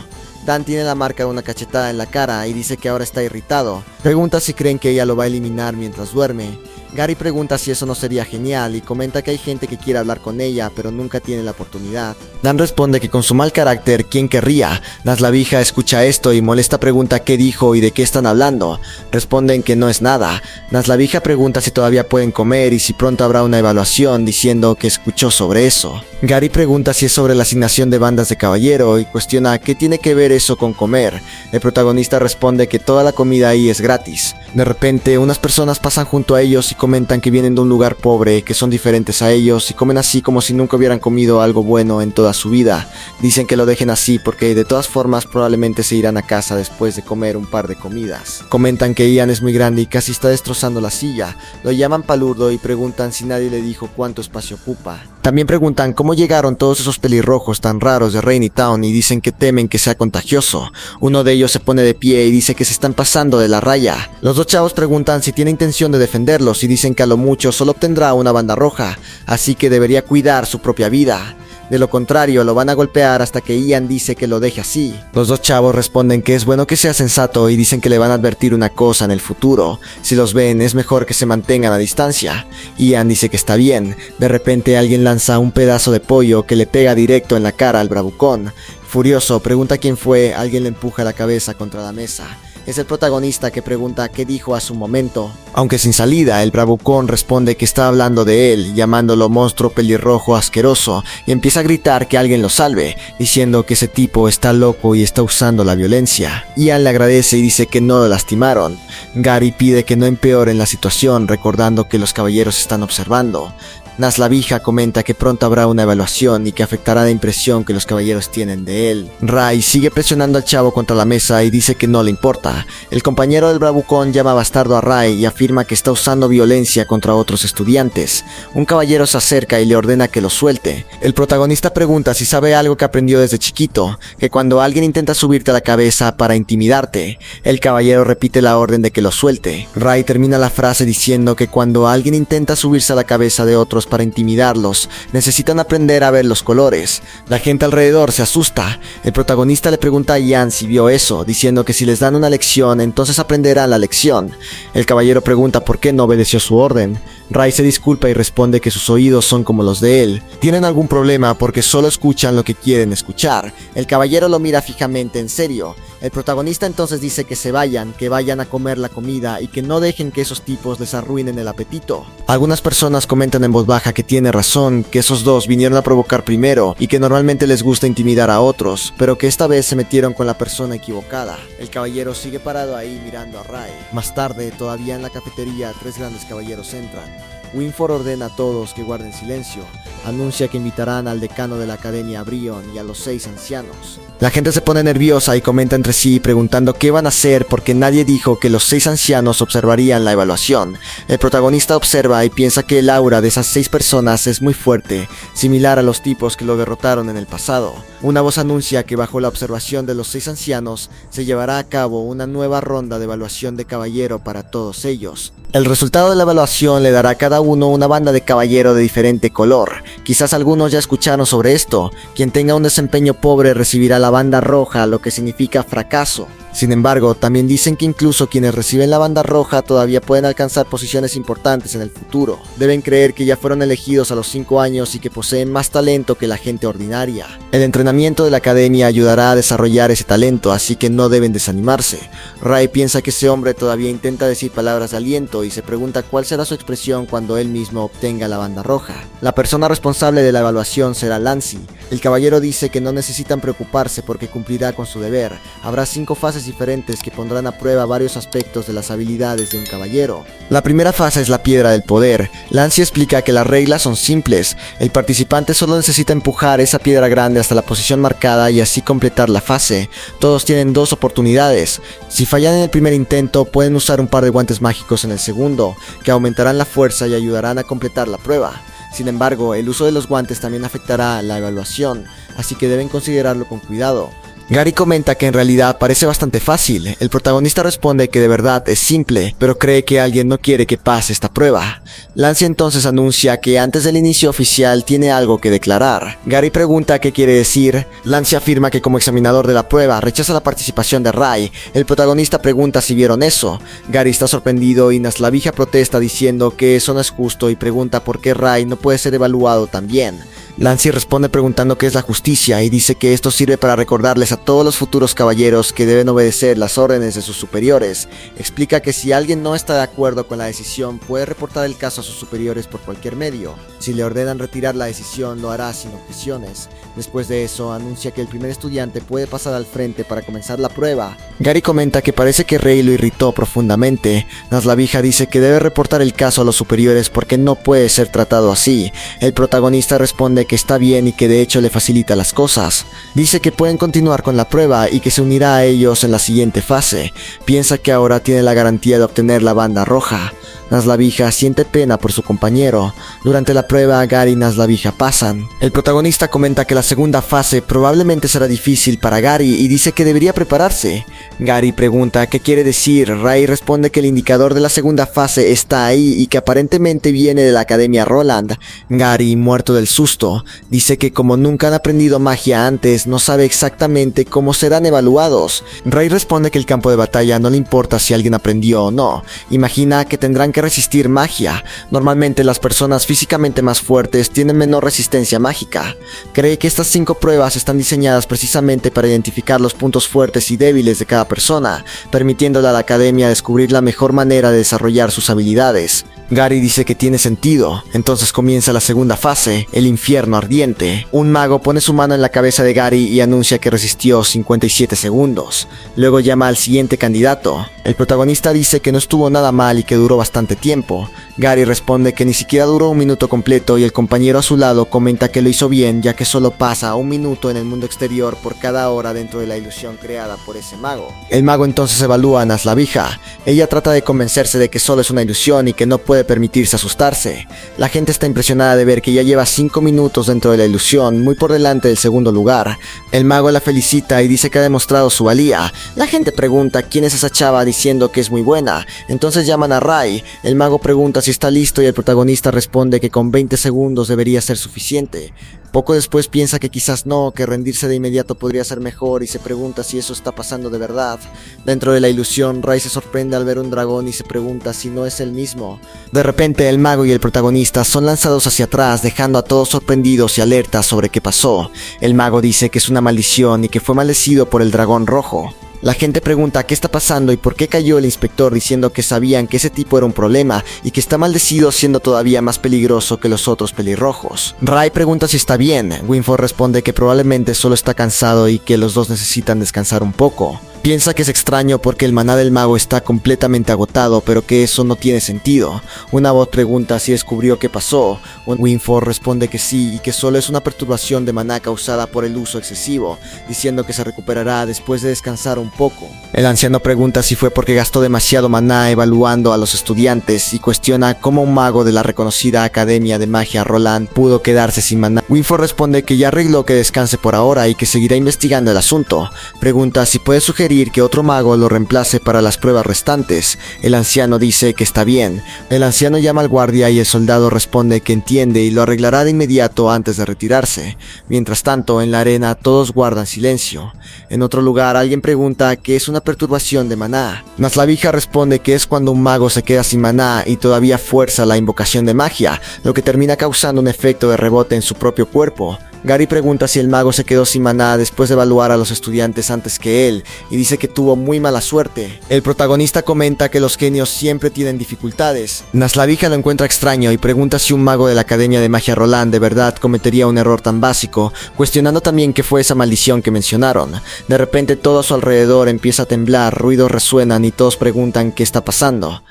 Dan tiene la marca de una cachetada en la cara y dice que ahora está irritado. Pregunta si creen que ella lo va a eliminar mientras duerme. Gary pregunta si eso no sería genial y comenta que hay gente que quiere hablar con ella pero nunca tiene la oportunidad. Dan responde que con su mal carácter, ¿quién querría? Naslavija escucha esto y molesta pregunta qué dijo y de qué están hablando. Responden que no es nada. Naslavija pregunta si todavía pueden comer y si pronto habrá una evaluación, diciendo que escuchó sobre eso. Gary pregunta si es sobre la asignación de bandas de caballero y cuestiona qué tiene que ver eso con comer. El protagonista responde que toda la comida ahí es gratis. De repente, unas personas pasan junto a ellos y comentan que vienen de un lugar pobre, que son diferentes a ellos y comen así como si nunca hubieran comido algo bueno en toda su vida. Dicen que lo dejen así porque de todas formas probablemente se irán a casa después de comer un par de comidas. Comentan que Ian es muy grande y casi está destrozando la silla. Lo llaman palurdo y preguntan si nadie le dijo cuánto espacio ocupa. También preguntan cómo llegaron todos esos pelirrojos tan raros de Rainy Town y dicen que temen que sea contagioso. Uno de ellos se pone de pie y dice que se están pasando de la raya. Los dos chavos preguntan si tiene intención de defenderlos y dicen que a lo mucho solo obtendrá una banda roja, así que debería cuidar su propia vida. De lo contrario, lo van a golpear hasta que Ian dice que lo deje así. Los dos chavos responden que es bueno que sea sensato y dicen que le van a advertir una cosa en el futuro. Si los ven, es mejor que se mantengan a distancia. Ian dice que está bien. De repente alguien lanza un pedazo de pollo que le pega directo en la cara al bravucón. Furioso, pregunta quién fue, alguien le empuja la cabeza contra la mesa. Es el protagonista que pregunta qué dijo a su momento. Aunque sin salida, el bravucón responde que está hablando de él, llamándolo monstruo pelirrojo asqueroso, y empieza a gritar que alguien lo salve, diciendo que ese tipo está loco y está usando la violencia. Ian le agradece y dice que no lo lastimaron. Gary pide que no empeoren la situación, recordando que los caballeros están observando. Naslavija comenta que pronto habrá una evaluación y que afectará la impresión que los caballeros tienen de él. Ray sigue presionando al chavo contra la mesa y dice que no le importa. El compañero del bravucón llama bastardo a Ray y afirma que está usando violencia contra otros estudiantes. Un caballero se acerca y le ordena que lo suelte. El protagonista pregunta si sabe algo que aprendió desde chiquito, que cuando alguien intenta subirte a la cabeza para intimidarte, el caballero repite la orden de que lo suelte. Ray termina la frase diciendo que cuando alguien intenta subirse a la cabeza de otros para intimidarlos, necesitan aprender a ver los colores. La gente alrededor se asusta. El protagonista le pregunta a Ian si vio eso, diciendo que si les dan una lección, entonces aprenderán la lección. El caballero pregunta por qué no obedeció su orden. Ray se disculpa y responde que sus oídos son como los de él. Tienen algún problema porque solo escuchan lo que quieren escuchar. El caballero lo mira fijamente en serio. El protagonista entonces dice que se vayan, que vayan a comer la comida y que no dejen que esos tipos les arruinen el apetito. Algunas personas comentan en voz baja que tiene razón, que esos dos vinieron a provocar primero y que normalmente les gusta intimidar a otros, pero que esta vez se metieron con la persona equivocada. El caballero sigue parado ahí mirando a Ray. Más tarde, todavía en la cafetería, tres grandes caballeros entran. Winford ordena a todos que guarden silencio. Anuncia que invitarán al decano de la academia Brion y a los 6 ancianos. La gente se pone nerviosa y comenta entre sí preguntando qué van a hacer porque nadie dijo que los 6 ancianos observarían la evaluación. El protagonista observa y piensa que el aura de esas 6 personas es muy fuerte, similar a los tipos que lo derrotaron en el pasado. Una voz anuncia que bajo la observación de los 6 ancianos se llevará a cabo una nueva ronda de evaluación de caballero para todos ellos. El resultado de la evaluación le dará a cada uno una banda de caballero de diferente color. Quizás algunos ya escucharon sobre esto. Quien tenga un desempeño pobre recibirá la banda roja, lo que significa fracaso. Sin embargo, también dicen que incluso quienes reciben la banda roja todavía pueden alcanzar posiciones importantes en el futuro. Deben creer que ya fueron elegidos a los 5 años y que poseen más talento que la gente ordinaria. El entrenamiento de la academia ayudará a desarrollar ese talento, así que no deben desanimarse. Ray piensa que ese hombre todavía intenta decir palabras de aliento y se pregunta cuál será su expresión cuando él mismo obtenga la banda roja. La persona responsable de la evaluación será Lancy. El caballero dice que no necesitan preocuparse porque cumplirá con su deber. Habrá 5 fases diferentes que pondrán a prueba varios aspectos de las habilidades de un caballero. La primera fase es la piedra del poder. Lancy explica que las reglas son simples. El participante solo necesita empujar esa piedra grande hasta la posición marcada y así completar la fase. Todos tienen 2 oportunidades. Si fallan en el primer intento, pueden usar un par de guantes mágicos en el segundo, que aumentarán la fuerza y ayudarán a completar la prueba. Sin embargo, el uso de los guantes también afectará la evaluación, así que deben considerarlo con cuidado. Gary comenta que en realidad parece bastante fácil. El protagonista responde que de verdad es simple, pero cree que alguien no quiere que pase esta prueba. Lance entonces anuncia que antes del inicio oficial tiene algo que declarar. Gary pregunta qué quiere decir. Lance afirma que como examinador de la prueba rechaza la participación de Ray. El protagonista pregunta si vieron eso. Gary está sorprendido y Naslavija protesta diciendo que eso no es justo y pregunta por qué Ray no puede ser evaluado también. Lancy responde preguntando qué es la justicia y dice que esto sirve para recordarles a todos los futuros caballeros que deben obedecer las órdenes de sus superiores. Explica que si alguien no está de acuerdo con la decisión puede reportar el caso a sus superiores por cualquier medio. Si le ordenan retirar la decisión lo hará sin objeciones. Después de eso anuncia que el primer estudiante puede pasar al frente para comenzar la prueba. Gary comenta que parece que Ray lo irritó profundamente. Naslavija dice que debe reportar el caso a los superiores porque no puede ser tratado así. El protagonista responde que está bien y que de hecho le facilita las cosas. Dice que pueden continuar con la prueba y que se unirá a ellos en la siguiente fase. Piensa que ahora tiene la garantía de obtener la banda roja. Naslavija siente pena por su compañero. Durante la prueba, Gary y Naslavija pasan. El protagonista comenta que la segunda fase probablemente será difícil para Gary y dice que debería prepararse. Gary pregunta qué quiere decir. Ray responde que el indicador de la segunda fase está ahí y que aparentemente viene de la Academia Roland. Gary, muerto del susto, dice que como nunca han aprendido magia antes, no sabe exactamente cómo serán evaluados. Ray responde que el campo de batalla no le importa si alguien aprendió o no. Imagina que tendrán que resistir magia. Normalmente las personas físicamente más fuertes tienen menor resistencia mágica. Cree que estas 5 pruebas están diseñadas precisamente para identificar los puntos fuertes y débiles de cada persona, permitiéndole a la academia descubrir la mejor manera de desarrollar sus habilidades. Gary dice que tiene sentido. Entonces comienza la segunda fase, el infierno ardiente. Un mago pone su mano en la cabeza de Gary y anuncia que resistió 57 segundos. Luego llama al siguiente candidato. El protagonista dice que no estuvo nada mal y que duró bastante bastante tiempo. Gary responde que ni siquiera duró un minuto completo y el compañero a su lado comenta que lo hizo bien, ya que solo pasa un minuto en el mundo exterior por cada hora dentro de la ilusión creada por ese mago. El mago entonces evalúa a Naslavija. Ella trata de convencerse de que solo es una ilusión y que no puede permitirse asustarse. La gente está impresionada de ver que ya lleva 5 minutos dentro de la ilusión, muy por delante del segundo lugar. El mago la felicita y dice que ha demostrado su valía. La gente pregunta quién es esa chava diciendo que es muy buena. Entonces llaman a Ray. El mago pregunta si está listo y el protagonista responde que con 20 segundos debería ser suficiente. Poco después piensa que quizás no, que rendirse de inmediato podría ser mejor y se pregunta si eso está pasando de verdad. Dentro de la ilusión, Ray se sorprende al ver un dragón y se pregunta si no es el mismo. De repente, el mago y el protagonista son lanzados hacia atrás, dejando a todos sorprendidos y alertas sobre qué pasó. El mago dice que es una maldición y que fue maldecido por el dragón rojo. La gente pregunta qué está pasando y por qué cayó el inspector diciendo que sabían que ese tipo era un problema y que está maldecido siendo todavía más peligroso que los otros pelirrojos. Ray pregunta si está bien. Winford responde que probablemente solo está cansado y que los dos necesitan descansar un poco. Piensa que es extraño porque el maná del mago está completamente agotado, pero que eso no tiene sentido. Una voz pregunta si descubrió qué pasó. Winford responde que sí y que solo es una perturbación de maná causada por el uso excesivo, diciendo que se recuperará después de descansar un poco. El anciano pregunta si fue porque gastó demasiado maná evaluando a los estudiantes y cuestiona cómo un mago de la reconocida Academia de Magia Roland pudo quedarse sin maná. Winford responde que ya arregló que descanse por ahora y que seguirá investigando el asunto. Pregunta si puede sugerir que otro mago lo reemplace para las pruebas restantes. El anciano dice que está bien. El anciano llama al guardia y el soldado responde que entiende y lo arreglará de inmediato antes de retirarse. Mientras tanto, en la arena todos guardan silencio. En otro lugar, alguien pregunta qué es una perturbación de maná. Naslavija responde que es cuando un mago se queda sin maná y todavía fuerza la invocación de magia, lo que termina causando un efecto de rebote en su propio cuerpo. Gary pregunta si el mago se quedó sin maná después de evaluar a los estudiantes antes que él, y dice que tuvo muy mala suerte. El protagonista comenta que los genios siempre tienen dificultades. Naslavija lo encuentra extraño y pregunta si un mago de la Academia de Magia Roland de verdad cometería un error tan básico, cuestionando también qué fue esa maldición que mencionaron. De repente todo a su alrededor empieza a temblar, ruidos resuenan y todos preguntan qué está pasando.